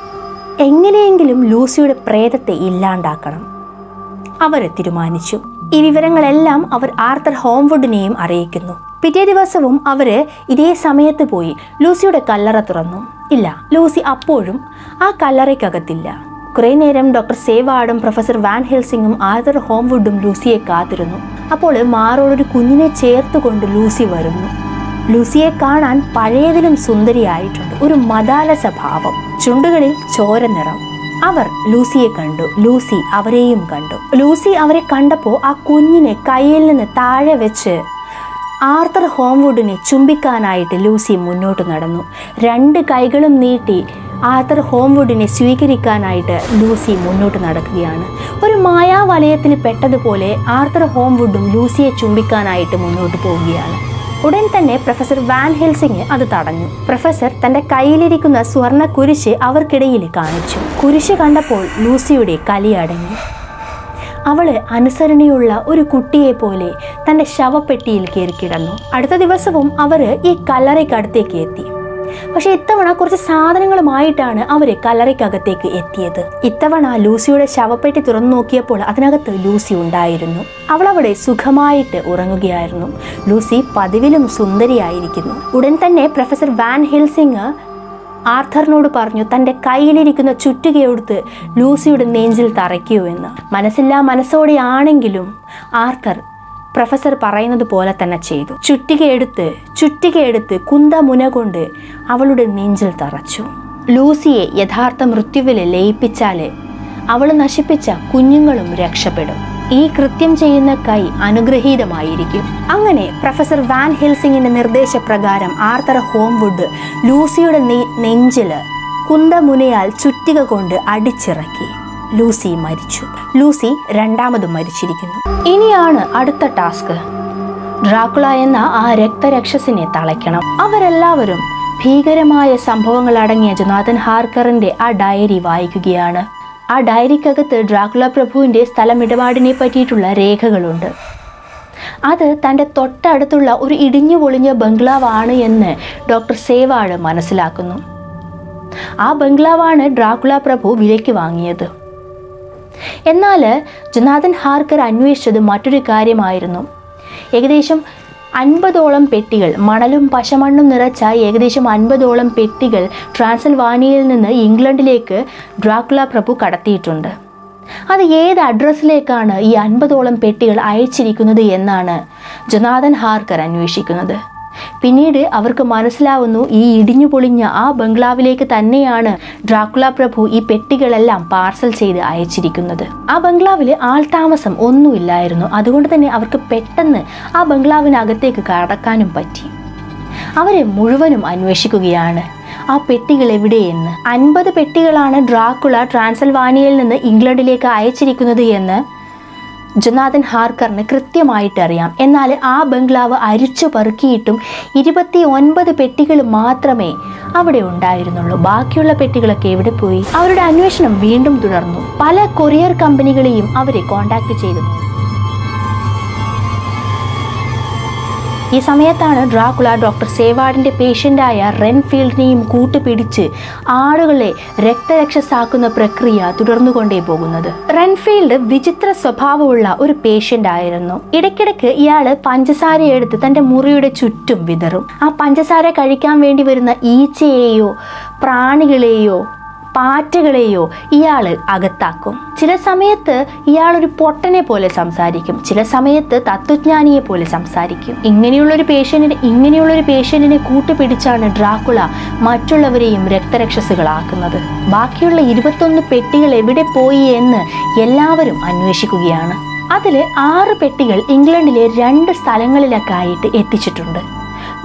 എങ്ങനെയെങ്കിലും ലൂസിയുടെ പ്രേതത്തെ ഇല്ലാണ്ടാക്കണം അവർ തീരുമാനിച്ചു. ഈ വിവരങ്ങളെല്ലാം അവർ ആർത്തർ ഹോംവുഡിനെയും അറിയിക്കുന്നു. പിറ്റേ ദിവസവും അവര് ഇതേ സമയത്ത് പോയി ലൂസിയുടെ കല്ലറ തുറന്നു. ഇല്ല, ലൂസി അപ്പോഴും ആ കല്ലറയ്ക്കകത്തില്ല. കുറെ നേരം ഡോക്ടർ സേവാർഡും പ്രൊഫസർ വാൻ ഹെൽസിംഗും ആർത്തർ ഹോംവുഡും ലൂസിയെ കാത്തിരുന്നു. അപ്പോൾ മാറോടൊരു കുഞ്ഞിനെ ചേർത്തുകൊണ്ട് ലൂസി വരുന്നു. ലൂസിയെ കാണാൻ പഴയതിലും സുന്ദരിയായിട്ടുണ്ട്. ഒരു മദാല സ്വഭാവം, ചുണ്ടുകളിൽ ചോര നിറം. അവർ ലൂസിയെ കണ്ടു. ലൂസി അവരെയും കണ്ടു. ലൂസി അവരെ കണ്ടപ്പോൾ ആ കുഞ്ഞിനെ കയ്യിൽ നിന്ന് താഴെ വെച്ച് ആർത്തർ ഹോംവുഡിനെ ചുംബിക്കാനായിട്ട് ലൂസി മുന്നോട്ട് നടന്നു. 2 കൈകളും നീട്ടി ആർത്തർ ഹോംവുഡിനെ സ്വീകരിക്കാനായിട്ട് ലൂസി മുന്നോട്ട് നടക്കുകയാണ്. ഒരു മായാവലയത്തിൽ പെട്ടതുപോലെ ആർത്തർ ഹോംവുഡും ലൂസിയെ ചുംബിക്കാനായിട്ട് മുന്നോട്ട് പോവുകയാണ്. ഉടൻ തന്നെ പ്രൊഫസർ വാൻ ഹെൽസിംഗ് അത് തടഞ്ഞു. പ്രൊഫസർ തൻ്റെ കയ്യിലിരിക്കുന്ന സ്വർണ്ണ കുരിശ് അവർക്കിടയിൽ കാണിച്ചു. കുരിശ് കണ്ടപ്പോൾ ലൂസിയുടെ കലി അടങ്ങി. അവള് അനുസരണയുള്ള ഒരു കുട്ടിയെ പോലെ തൻ്റെ ശവപ്പെട്ടിയിൽ കയറി കിടന്നു. അടുത്ത ദിവസവും അവര് ഈ കല്ലറയ്ക്കടുത്തേക്ക് എത്തി. പക്ഷെ ഇത്തവണ കുറച്ച് സാധനങ്ങളുമായിട്ടാണ് അവര് കല്ലറയ്ക്കകത്തേക്ക് എത്തിയത്. ഇത്തവണ ലൂസിയുടെ ശവപ്പെട്ടി തുറന്നു നോക്കിയപ്പോൾ അതിനകത്ത് ലൂസി ഉണ്ടായിരുന്നു. അവൾ അവിടെ സുഖമായിട്ട് ഉറങ്ങുകയായിരുന്നു. ലൂസി പതിവിലും സുന്ദരിയായിരിക്കുന്നു. ഉടൻ തന്നെ പ്രൊഫസർ വാൻ ഹെൽസിംഗ് ആർത്തറിനോട് പറഞ്ഞു തൻ്റെ കയ്യിലിരിക്കുന്ന ചുറ്റികയെടുത്ത് ലൂസിയുടെ നെഞ്ചിൽ തറയ്ക്കൂ എന്ന്. മനസ്സില്ലാ മനസ്സോടെയാണെങ്കിലും ആർത്തർ പ്രൊഫസർ പറയുന്നത് പോലെ തന്നെ ചെയ്തു. ചുറ്റികയെടുത്ത് കുന്തമുന കൊണ്ട് അവളുടെ നെഞ്ചിൽ തറച്ചു. ലൂസിയെ യഥാർത്ഥ മൃത്യുവിൽ ലയിപ്പിച്ചാൽ അവൾ നശിപ്പിച്ച കുഞ്ഞുങ്ങളും രക്ഷപ്പെടും. ഈ കൃത്യം ചെയ്യുന്ന കൈ അനുഗ്രഹീതമായിരിക്കും. അങ്ങനെ പ്രൊഫസർ വാൻ ഹെൽസിംഗിന്റെ നിർദ്ദേശപ്രകാരം ആർത്തർ ഹോംവുഡ് ലൂസിയുടെ നെഞ്ചില് കുന്തമുനയാൽ ചുറ്റിക കൊണ്ട് അടിച്ചിറക്കി. ലൂസി മരിച്ചു. ലൂസി രണ്ടാമതും മരിച്ചിരിക്കുന്നു. ഇനിയാണ് അടുത്ത ടാസ്ക്. ഡ്രാക്കുള എന്ന ആ രക്തരക്ഷസിനെ തളയ്ക്കണം. അവരെല്ലാവരും ഭീകരമായ സംഭവങ്ങൾ അടങ്ങിയ ജൊനാഥൻ ഹാർക്കറിന്റെ ആ ഡയറി വായിക്കുകയാണ്. ആ ഡയറിക്കകത്ത് ഡ്രാക്കുള പ്രഭുവിൻ്റെ സ്ഥലമിടപാടിനെ പറ്റിയിട്ടുള്ള രേഖകളുണ്ട്. അത് തൻ്റെ തൊട്ടടുത്തുള്ള ഒരു ഇടിഞ്ഞു പൊളിഞ്ഞ ബംഗ്ലാവാണ് എന്ന് ഡോക്ടർ സേവാർഡ് മനസ്സിലാക്കുന്നു. ആ ബംഗ്ലാവാണ് ഡ്രാക്കുള പ്രഭു വിലയ്ക്ക് വാങ്ങിയത്. എന്നാൽ ജൊനാഥൻ ഹാർക്കർ അന്വേഷിച്ചത് മറ്റൊരു കാര്യമായിരുന്നു. ഏകദേശം 50ഓളം പെട്ടികൾ, മണലും പശമണ്ണും നിറച്ച ഏകദേശം 50ഓളം പെട്ടികൾ ട്രാൻസിൽവാനിയയിൽ നിന്ന് ഇംഗ്ലണ്ടിലേക്ക് ഡ്രാക്കുള പ്രഭു കടത്തിയിട്ടുണ്ട്. അത് ഏത് അഡ്രസ്സിലേക്കാണ് ഈ 50ഓളം പെട്ടികൾ അയച്ചിരിക്കുന്നത് എന്നാണ് ജൊനാഥൻ ഹാർക്കർ അന്വേഷിക്കുന്നത്. പിന്നീട് അവർക്ക് മനസ്സിലാവുന്നു, ഈ ഇടിഞ്ഞു പൊളിഞ്ഞ ആ ബംഗ്ലാവിലേക്ക് തന്നെയാണ് ഡ്രാക്കുള പ്രഭു ഈ പെട്ടികളെല്ലാം പാർസൽ ചെയ്ത് അയച്ചിരിക്കുന്നത്. ആ ബംഗ്ലാവിൽ ആൾതാമസം ഒന്നുമില്ലായിരുന്നു. അതുകൊണ്ട് തന്നെ അവർക്ക് പെട്ടെന്ന് ആ ബംഗ്ലാവിനകത്തേക്ക് കടക്കാനും പറ്റി. അവരെ മുഴുവനും അന്വേഷിക്കുകയാണ് ആ പെട്ടികൾ എവിടെയെന്ന്. 50 പെട്ടികളാണ് ഡ്രാക്കുള ട്രാൻസിൽവാനിയയിൽ നിന്ന് ഇംഗ്ലണ്ടിലേക്ക് അയച്ചിരിക്കുന്നത് എന്ന് ജൊനാഥൻ ഹാർക്കറിന് കൃത്യമായിട്ട് അറിയാം. എന്നാൽ ആ ബംഗ്ലാവ് അരിച്ചു പെറുക്കിയിട്ടും 29 പെട്ടികൾ മാത്രമേ അവിടെ ഉണ്ടായിരുന്നുള്ളൂ. ബാക്കിയുള്ള പെട്ടികളൊക്കെ എവിടെ പോയി? അവരുടെ അന്വേഷണം വീണ്ടും തുടർന്നു. പല കൊറിയർ കമ്പനികളെയും അവരെ കോണ്ടാക്ട് ചെയ്തു. ഈ സമയത്താണ് ഡ്രാക്കുള ഡോക്ടർ സേവാർഡിൻ്റെ പേഷ്യൻ്റായ റെൻഫീൽഡിനെയും കൂട്ടുപിടിച്ച് ആളുകളെ രക്തരക്ഷസാക്കുന്ന പ്രക്രിയ തുടർന്നുകൊണ്ടേ പോകുന്നത്. റെൻഫീൽഡ് വിചിത്ര സ്വഭാവമുള്ള ഒരു പേഷ്യൻ്റ് ആയിരുന്നു. ഇടയ്ക്കിടയ്ക്ക് ഇയാൾ പഞ്ചസാര എടുത്ത് തൻ്റെ മുറിയുടെ ചുറ്റും വിതറും. ആ പഞ്ചസാര കഴിക്കാൻ വേണ്ടി വരുന്ന ഈച്ചയെയോ പ്രാണികളെയോ പാറ്റകളെയോ ഇയാൾ അകത്താക്കും. ചില സമയത്ത് ഇയാളൊരു പൊട്ടനെ പോലെ സംസാരിക്കും, ചില സമയത്ത് തത്വജ്ഞാനിയെ പോലെ സംസാരിക്കും. ഇങ്ങനെയുള്ളൊരു പേഷ്യന്റിനെ കൂട്ടുപിടിച്ചാണ് ഡ്രാക്കുള മറ്റുള്ളവരെയും രക്തരക്ഷസുകളാക്കുന്നത്. ബാക്കിയുള്ള 21 പെട്ടികൾ എവിടെ പോയി എന്ന് എല്ലാവരും അന്വേഷിക്കുകയാണ്. അതിൽ 6 പെട്ടികൾ ഇംഗ്ലണ്ടിലെ 2 സ്ഥലങ്ങളിലൊക്കെ ആയിട്ട് എത്തിച്ചിട്ടുണ്ട്.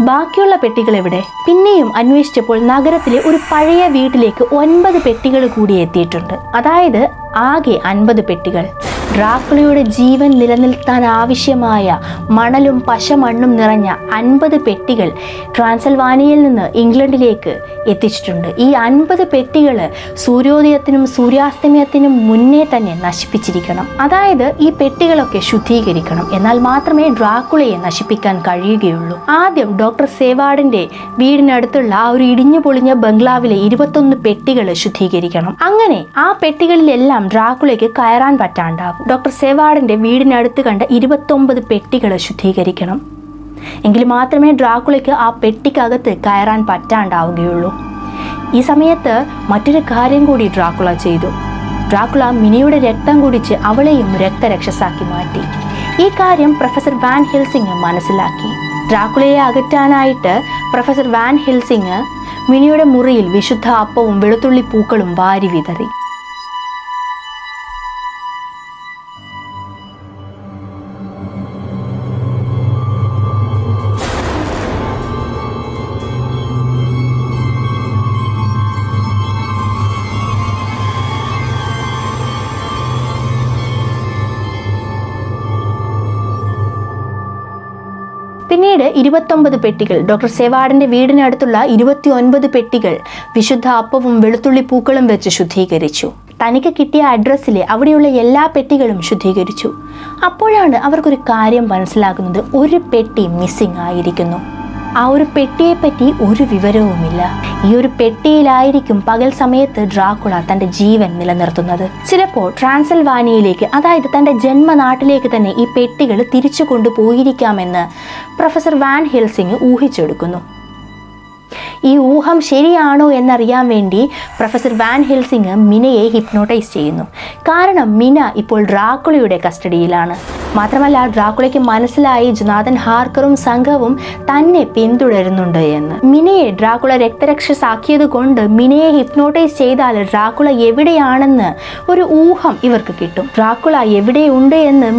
ബാക്കിയുള്ള പെട്ടികൾ എവിടെ? പിന്നെയും അന്വേഷിച്ചപ്പോൾ നഗരത്തിലെ ഒരു പഴയ വീട്ടിലേക്ക് 9 പെട്ടികൾ കൂടി എത്തിയിട്ടുണ്ട്. അതായത് ആകെ 50 പെട്ടികൾ. ഡ്രാക്കുളയുടെ ജീവൻ നിലനിർത്താൻ ആവശ്യമായ മണലും പശമണ്ണും നിറഞ്ഞ 50 പെട്ടികൾ ട്രാൻസിൽവാനിയയിൽ നിന്ന് ഇംഗ്ലണ്ടിലേക്ക് എത്തിച്ചിട്ടുണ്ട്. ഈ 50 പെട്ടികൾ സൂര്യോദയത്തിനും സൂര്യാസ്തമയത്തിനും മുന്നേ തന്നെ നശിപ്പിച്ചിരിക്കണം. അതായത് ഈ പെട്ടികളൊക്കെ ശുദ്ധീകരിക്കണം. എന്നാൽ മാത്രമേ ഡ്രാക്കുളയെ നശിപ്പിക്കാൻ കഴിയുകയുള്ളൂ. ആദ്യം ഡോക്ടർ സേവാർഡിന്റെ വീടിനടുത്തുള്ള ആ ഒരു ഇടിഞ്ഞു പൊളിഞ്ഞ ബംഗ്ലാവിലെ 21 പെട്ടികൾ ശുദ്ധീകരിക്കണം. അങ്ങനെ ആ പെട്ടികളിലെല്ലാം ഡ്രാക്കുളയ്ക്ക് കയറാൻ പറ്റാണ്ടാവും. ഡോക്ടർ സേവാർഡിന്റെ വീടിനടുത്ത് കണ്ട 29 പെട്ടികൾ ശുദ്ധീകരിക്കണം. എങ്കിൽ മാത്രമേ ഡ്രാക്കുളയ്ക്ക് ആ പെട്ടിക്കകത്ത് കയറാൻ പറ്റാണ്ടാവുകയുള്ളൂ. ഈ സമയത്ത് മറ്റൊരു കാര്യം കൂടി ഡ്രാക്കുള ചെയ്തു. ഡ്രാക്കുള മിനിയുടെ രക്തം കുടിച്ച് അവളെയും രക്തരക്ഷസാക്കി മാറ്റി. ഈ കാര്യം പ്രൊഫസർ വാൻ ഹെൽസിംഗ് മനസ്സിലാക്കി. ഡ്രാക്കുളയെ അകറ്റാനായിട്ട് പ്രൊഫസർ വാൻ ഹെൽസിംഗ് മിനിയുടെ മുറിയിൽ വിശുദ്ധ അപ്പവും വെളുത്തുള്ളി പൂക്കളും വാരി വിതറി. പിന്നീട് 29 പെട്ടികൾ, ഡോക്ടർ സേവാർഡിന്റെ വീടിനടുത്തുള്ള 29 പെട്ടികൾ വിശുദ്ധ അപ്പവും വെളുത്തുള്ളി പൂക്കളും വെച്ച് ശുദ്ധീകരിച്ചു. തനിക്ക് കിട്ടിയ അഡ്രസ്സിലെ അവിടെയുള്ള എല്ലാ പെട്ടികളും ശുദ്ധീകരിച്ചു. അപ്പോഴാണ് അവർക്കൊരു കാര്യം മനസ്സിലാകുന്നത്. ഒരു പെട്ടി മിസ്സിംഗ് ആയിരിക്കുന്നു. ആ ഒരു പെട്ടിയെപ്പറ്റി ഒരു വിവരവുമില്ല. ഈ ഒരു പെട്ടിയിലായിരിക്കും പകൽ സമയത്ത് ഡ്രാക്കുള തൻ്റെ ജീവൻ നിലനിർത്തുന്നത്. ചിലപ്പോൾ ട്രാൻസിൽവാനിയയിലേക്ക്, അതായത് തൻ്റെ ജന്മനാട്ടിലേക്ക് തന്നെ ഈ പെട്ടികൾ തിരിച്ചു കൊണ്ടുപോയിരിക്കാമെന്ന് പ്രൊഫസർ വാൻ ഹെൽസിംഗ് ഊഹിച്ചെടുക്കുന്നു. ഈ ഊഹം ശരിയാണോ എന്നറിയാൻ വേണ്ടി പ്രൊഫസർ വാൻ ഹെൽസിംഗ് മിനയെ ഹിപ്നോട്ടൈസ് ചെയ്യുന്നു. കാരണം മിന ഇപ്പോൾ ഡ്രാക്കുളയുടെ കസ്റ്റഡിയിലാണ്. മാത്രമല്ല ഡ്രാക്കുളയ്ക്ക് മനസ്സിലായി ജൊനാഥൻ ഹാർക്കറും സംഘവും തന്നെ പിന്തുടരുന്നുണ്ട് എന്ന്. മിനയെ ഡ്രാക്കുള രക്തരക്ഷസാക്കിയത് കൊണ്ട് മിനയെ ഹിപ്നോട്ടൈസ് ചെയ്താൽ ഡ്രാക്കുള എവിടെയാണെന്ന് ഒരു ഊഹം ഇവർക്ക് കിട്ടും. ഡ്രാക്കുള എവിടെയുണ്ട് എന്ന്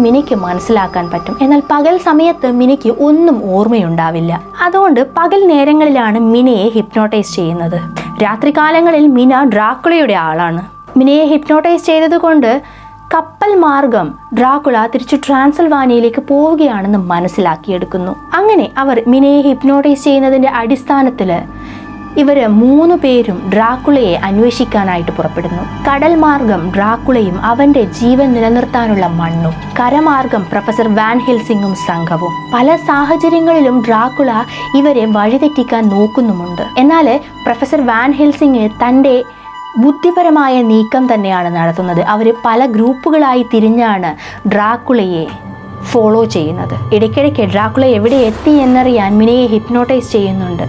മിനയ്ക്ക് മനസ്സിലാക്കാൻ പറ്റും. എന്നാൽ പകൽ സമയത്ത് മിനയ്ക്ക് ഒന്നും ഓർമ്മയുണ്ടാവില്ല. അതുകൊണ്ട് പകൽ നേരങ്ങളിലാണ് മിനയെ ഹിപ്നോട്ടൈസ് ചെയ്യുന്നത്. രാത്രികാലങ്ങളിൽ മിന ഡ്രാക്കുളയുടെ ആളാണ്. മിനയെ ഹിപ്നോട്ടൈസ് ചെയ്തതുകൊണ്ട് കപ്പൽ മാർഗം ഡ്രാക്കുള തിരിച്ചു ട്രാൻസിൽവാനിയയിലേക്ക് പോവുകയാണെന്ന് മനസ്സിലാക്കിയെടുക്കുന്നു. അങ്ങനെ അവർ മിനയെ ഹിപ്നോട്ടൈസ് ചെയ്യുന്നതിൻ്റെ അടിസ്ഥാനത്തിൽ ഇവർ 3 പേരും ഡ്രാക്കുളയെ അന്വേഷിക്കാനായിട്ട് പുറപ്പെടുന്നു. കടൽ മാർഗം ഡ്രാക്കുളയും അവൻ്റെ ജീവൻ നിലനിർത്താനുള്ള മണ്ണും, കരമാർഗം പ്രൊഫസർ വാൻ ഹെൽസിംഗും സംഘവും. പല സാഹചര്യങ്ങളിലും ഡ്രാക്കുള ഇവരെ വഴിതെറ്റിക്കാൻ നോക്കുന്നുമുണ്ട്. എന്നാൽ പ്രൊഫസർ വാൻ ഹെൽസിംഗ് തൻ്റെ ബുദ്ധിപരമായ നീക്കം തന്നെയാണ് നടത്തുന്നത്. അവർ പല ഗ്രൂപ്പുകളായി തിരിഞ്ഞാണ് ഡ്രാക്കുളയെ ഫോളോ ചെയ്യുന്നത്. ഇടയ്ക്കിടയ്ക്ക് ഡ്രാക്കുള എവിടെ എത്തി എന്നറിയാൻ മിനയെ ഹിപ്നോട്ടൈസ് ചെയ്യുന്നുണ്ട്.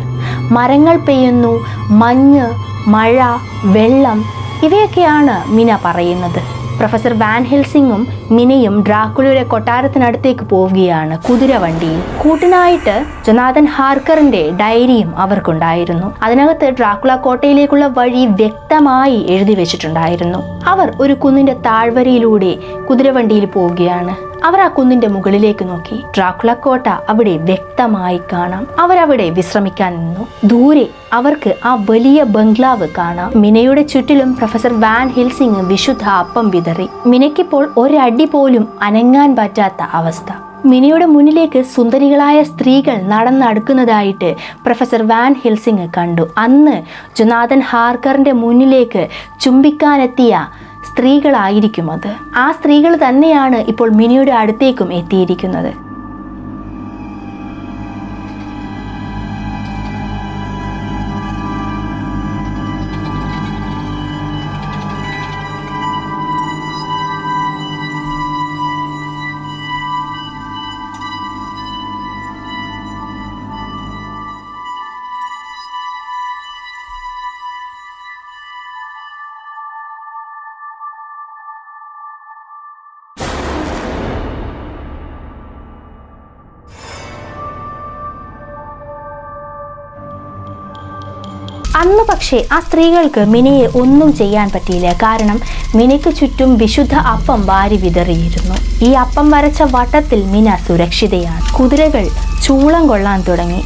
മരങ്ങൾ പെയ്യുന്നു, മഞ്ഞ്, മഴ, വെള്ളം, ഇവയൊക്കെയാണ് മിന പറയുന്നത്. പ്രൊഫസർ വാൻ ഹെൽസിങ്ങും മിനയും ഡ്രാക്കുളയുടെ കൊട്ടാരത്തിനടുത്തേക്ക് പോവുകയാണ് കുതിരവണ്ടിയിൽ. കൂട്ടിനായിട്ട് ജൊനാഥൻ ഹാർക്കറിന്റെ ഡയറിയും അവർക്കുണ്ടായിരുന്നു. അതിനകത്ത് ഡ്രാക്കുള കോട്ടയിലേക്കുള്ള വഴി വ്യക്തമായി എഴുതി വെച്ചിട്ടുണ്ടായിരുന്നു. അവർ ഒരു കുന്നിന്റെ താഴ്വരയിലൂടെ കുതിരവണ്ടിയിൽ പോവുകയാണ്. അവർ ആ കുന്നിന്റെ മുകളിലേക്ക് നോക്കി. ഡ്രാക്കുള കോട്ട അവിടെ വ്യക്തമായി കാണാം. അവരവിടെ വിശ്രമിക്കാൻ നിന്നു. ദൂരെ അവർക്ക് ആ വലിയ ബംഗ്ലാവ് കാണാം. മിനയുടെ ചുറ്റിലും പ്രൊഫസർ വാൻ ഹെൽസിങ് വിശുദ്ധ അപ്പം വിതറി. മിനയ്ക്കിപ്പോൾ ഒരടി പോലും അനങ്ങാൻ പറ്റാത്ത അവസ്ഥ. മിനയുടെ മുന്നിലേക്ക് സുന്ദരികളായ സ്ത്രീകൾ നടന്നടുക്കുന്നതായിട്ട് പ്രൊഫസർ വാൻ ഹെൽസിങ് കണ്ടു. അന്ന് ജൊനാഥൻ ഹാർക്കറിന്റെ മുന്നിലേക്ക് ചുംബിക്കാനെത്തിയ സ്ത്രീകളായിരിക്കും അത്. ആ സ്ത്രീകൾ തന്നെയാണ് ഇപ്പോൾ മിനിയുടെ അടുത്തേക്കും എത്തിയിരിക്കുന്നത്. അന്ന് പക്ഷേ ആ സ്ത്രീകൾക്ക് മിനയെ ഒന്നും ചെയ്യാൻ പറ്റിയില്ല. കാരണം മിനയ്ക്ക് ചുറ്റും വിശുദ്ധ അപ്പം വാരി വിതറിയിരുന്നു. ഈ അപ്പം വരച്ച വട്ടത്തിൽ മിന സുരക്ഷിതയാണ്. കുതിരകൾ ചൂളം കൊള്ളാൻ തുടങ്ങി.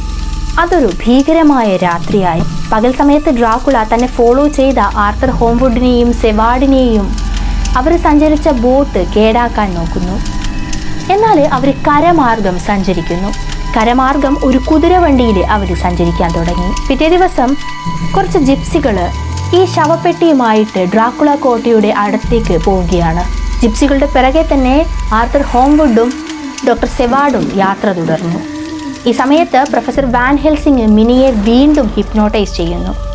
അതൊരു ഭീകരമായ രാത്രിയായി. പകൽ സമയത്ത് ഡ്രാക്കുള തന്നെ ഫോളോ ചെയ്ത ആർത്തർ ഹോംവുഡിനെയും സെവാർഡിനെയും അവർ സഞ്ചരിച്ച ബോട്ട് കേടാക്കാൻ നോക്കുന്നു. എന്നാൽ അവർ കരമാർഗം സഞ്ചരിക്കുന്നു. കരമാർഗം ഒരു കുതിരവണ്ടിയിൽ അവർ സഞ്ചരിക്കാൻ തുടങ്ങി. പിറ്റേ ദിവസം കുറച്ച് ജിപ്സികൾ ഈ ശവപ്പെട്ടിയുമായിട്ട് ഡ്രാക്കുള കോട്ടയുടെ അടുത്തേക്ക് പോവുകയാണ്. ജിപ്സികളുടെ പിറകെ തന്നെ ആർത്തർ ഹോംവുഡും ഡോക്ടർ സെവാർഡും യാത്ര തുടർന്നു. ഈ സമയത്ത് പ്രൊഫസർ വാൻ ഹെൽസിങ് മിനിയെ വീണ്ടും ഹിപ്നോട്ടൈസ് ചെയ്യുന്നു.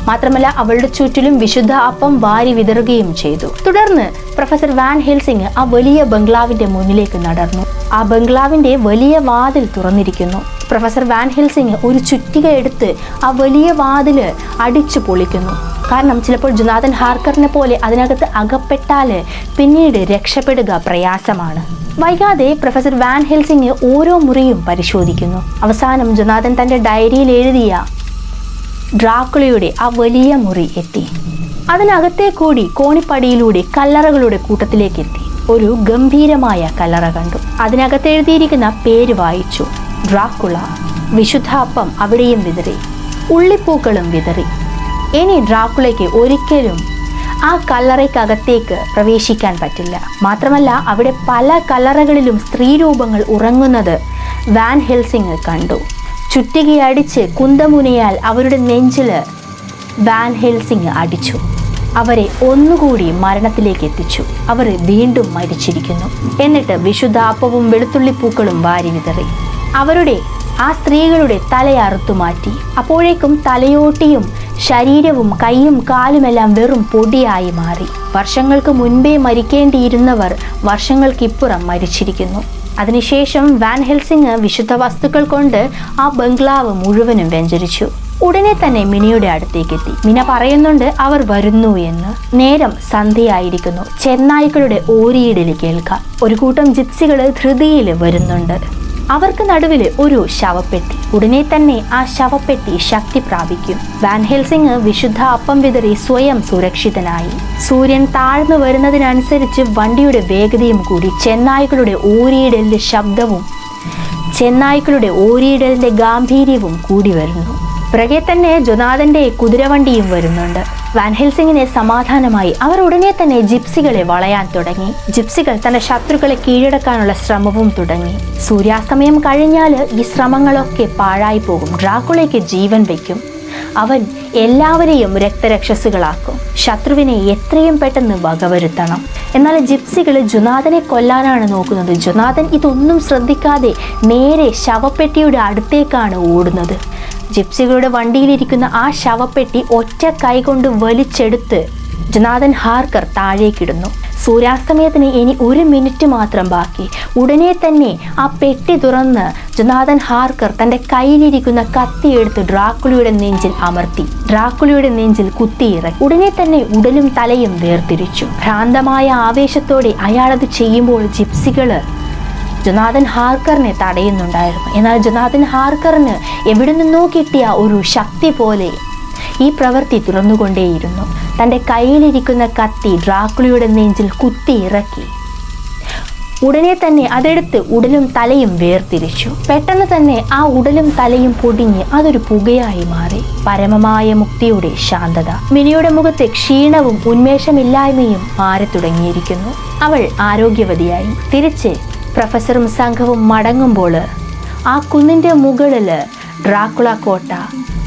മാത്രമല്ല അവളുടെ ചുറ്റിലും വിശുദ്ധ അപ്പം വാരി വിതറുകയും ചെയ്തു. തുടർന്ന് പ്രൊഫസർ വാൻ ഹെൽസിങ് ആ വലിയ ബംഗ്ലാവിന്റെ മുന്നിലേക്ക് നടന്നു. ആ ബംഗ്ലാവിന്റെ വലിയ വാതിൽ തുറന്നിരിക്കുന്നു. പ്രൊഫസർ വാൻ ഹെൽസിങ് ഒരു ചുറ്റിക എടുത്ത് ആ വലിയ വാതില് അടിച്ചു പൊളിക്കുന്നു. കാരണം ചിലപ്പോൾ ജൊനാഥൻ ഹാർക്കറിനെ പോലെ അതിനകത്ത് അകപ്പെട്ടാൽ പിന്നീട് രക്ഷപ്പെടുക പ്രയാസമാണ്. വൈകാതെ പ്രൊഫസർ വാൻ ഹെൽസിങ് ഓരോ മുറിയും പരിശോധിക്കുന്നു. അവസാനം ജൊനാഥൻ തന്റെ ഡയറിയിൽ എഴുതിയ ഡ്രാക്കുളയുടെ ആ വലിയ മുറി എത്തി. അതിനകത്തെ കൂടി കോണിപ്പടിയിലൂടെ കല്ലറകളുടെ കൂട്ടത്തിലേക്ക് എത്തി. ഒരു ഗംഭീരമായ കല്ലറ കണ്ടു. അതിനകത്ത് എഴുതിയിരിക്കുന്ന പേര് വായിച്ചു. ഡ്രാക്കുള. വിശുദ്ധ അപ്പം അവിടെയും വിതറി, ഉള്ളിപ്പൂക്കളും വിതറി. ഇനി ഡ്രാക്കുളയ്ക്ക് ഒരിക്കലും ആ കല്ലറയ്ക്കകത്തേക്ക് പ്രവേശിക്കാൻ പറ്റില്ല. മാത്രമല്ല അവിടെ പല കല്ലറകളിലും സ്ത്രീരൂപങ്ങൾ ഉറങ്ങുന്നത് വാൻ ഹെൽസിങ് കണ്ടു. ചുറ്റികയടിച്ച് കുന്തമുനയാൽ അവരുടെ നെഞ്ചില് വാൻ ഹെൽസിങ് അടിച്ചു. അവരെ ഒന്നുകൂടി മരണത്തിലേക്ക് എത്തിച്ചു. അവർ വീണ്ടും മരിച്ചിരിക്കുന്നു. എന്നിട്ട് വിശുദ്ധ അപ്പവും വെളുത്തുള്ളിപ്പൂക്കളും വാരി വിതറി. അവരുടെ ആ സ്ത്രീകളുടെ തലയറുത്തു മാറ്റി. അപ്പോഴേക്കും തലയോട്ടിയും ശരീരവും കൈയും കാലുമെല്ലാം വെറും പൊടിയായി മാറി. വർഷങ്ങൾക്ക് മുൻപേ മരിക്കേണ്ടിയിരുന്നവർ വർഷങ്ങൾക്കിപ്പുറം മരിച്ചിരിക്കുന്നു. അതിനുശേഷം വാൻ ഹെൽസിങ് വിശുദ്ധ വസ്തുക്കൾ കൊണ്ട് ആ ബംഗ്ലാവ് മുഴുവനും വെഞ്ചരിച്ചു. ഉടനെ തന്നെ മിനിയുടെ അടുത്തേക്ക് എത്തി. മിന പറയുന്നുണ്ട് അവർ വരുന്നു എന്ന്. നേരം സന്ധ്യയായിരിക്കുന്നു. ചെന്നായ്ക്കളുടെ ഓരിയിടൽ കേൾക്കാം. ഒരു കൂട്ടം ജിപ്സികൾ ധൃതിയിൽ വരുന്നുണ്ട്. അവർക്ക് നടുവിൽ ഒരു ശവപ്പെട്ടി. ഉടനെ തന്നെ ആ ശവപ്പെട്ടി ശക്തി പ്രാപിക്കും. വാൻ ഹെൽസിങ് വിശുദ്ധ അപ്പം വിതറി സ്വയം സുരക്ഷിതനായി. സൂര്യൻ താഴ്ന്നു വരുന്നതിനനുസരിച്ച് വണ്ടിയുടെ വേഗതയും കൂടി. ചെന്നായ്ക്കളുടെ ഓരിയിടലിന്റെ ശബ്ദവും ചെന്നായ്ക്കളുടെ ഓരിയിടലിന്റെ ഗാംഭീര്യവും കൂടി വരുന്നു. പിറകെ തന്നെ ജൊനാഥന്റെ കുതിരവണ്ടിയും വരുന്നുണ്ട്. വാൻ ഹെൽസിങ്ങിനെ സമാധാനമായി അവർ ഉടനെ തന്നെ ജിപ്സികളെ വളയാൻ തുടങ്ങി. ജിപ്സികൾ തന്റെ ശത്രുക്കളെ കീഴടക്കാനുള്ള ശ്രമവും തുടങ്ങി. സൂര്യാസ്തമയം കഴിഞ്ഞാൽ ഈ ശ്രമങ്ങളൊക്കെ പാഴായി പോകും. ഡ്രാക്കുളയ്ക്ക് ജീവൻ വയ്ക്കും. അവൻ എല്ലാവരെയും രക്തരക്ഷസുകളാക്കും. ശത്രുവിനെ എത്രയും പെട്ടെന്ന് വകവരുത്തണം. എന്നാൽ ജിപ്സികൾ ജൊനാഥനെ കൊല്ലാനാണ് നോക്കുന്നത്. ജൊനാഥൻ ഇതൊന്നും ശ്രദ്ധിക്കാതെ നേരെ ശവപ്പെട്ടിയുടെ അടുത്തേക്കാണ് ഓടുന്നത്. ജിപ്സികളുടെ വണ്ടിയിലിരിക്കുന്ന ആ ശവപ്പെട്ടി ഒറ്റ കൈകൊണ്ട് വലിച്ചെടുത്ത് ജൊനാഥൻ ഹാർക്കർ താഴേക്കിടുന്നു. സൂര്യാസ്തമയത്തിന് ഇനി 1 മിനിറ്റ് മാത്രം ബാക്കി. ഉടനെ തന്നെ ആ പെട്ടി തുറന്ന് ജൊനാഥൻ ഹാർക്കർ തൻ്റെ കയ്യിലിരിക്കുന്ന കത്തിയെടുത്ത് ഡ്രാക്കുളയുടെ നെഞ്ചിൽ അമർത്തി. ഡ്രാക്കുളയുടെ നെഞ്ചിൽ കുത്തിയിറക്കി. ഉടനെ തന്നെ ഉടലും തലയും വേർതിരിച്ചു. ഭ്രാന്തമായ ആവേശത്തോടെ അയാളത് ചെയ്യുമ്പോൾ ജിപ്സികള് ജൊനാഥൻ ഹാർക്കറിനെ തടയുന്നുണ്ടായിരുന്നു. എന്നാൽ ജൊനാഥൻ ഹാർക്കറിന് എവിടെ നിന്നോ കിട്ടിയ ഒരു ശക്തി പോലെ ഈ പ്രവൃത്തി തുറന്നുകൊണ്ടേയിരുന്നു. തൻ്റെ കയ്യിലിരിക്കുന്ന കത്തി ഡ്രാക്കുളയുടെ നെഞ്ചിൽ കുത്തി ഇറക്കി. ഉടനെ തന്നെ അതെടുത്ത് ഉടലും തലയും വേർതിരിച്ചു. പെട്ടെന്ന് തന്നെ ആ ഉടലും തലയും പൊടിഞ്ഞ് അതൊരു പുകയായി മാറി. പരമമായ മുക്തിയുടെ ശാന്തത. മിനിയുടെ മുഖത്തെ ക്ഷീണവും ഉന്മേഷമില്ലായ്മയും മാറി തുടങ്ങിയിരിക്കുന്നു. അവൾ ആരോഗ്യവതിയായി. തിരിച്ച് പ്രൊഫസറും സംഘവും മടങ്ങുമ്പോൾ ആ കുന്നിൻ്റെ മുകളിൽ ഡ്രാക്കുള കോട്ട,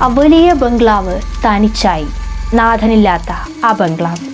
ആ വലിയ ബംഗ്ലാവ് തനിച്ചായി. നാഥനില്ലാത്ത ആ ബംഗ്ലാവ്.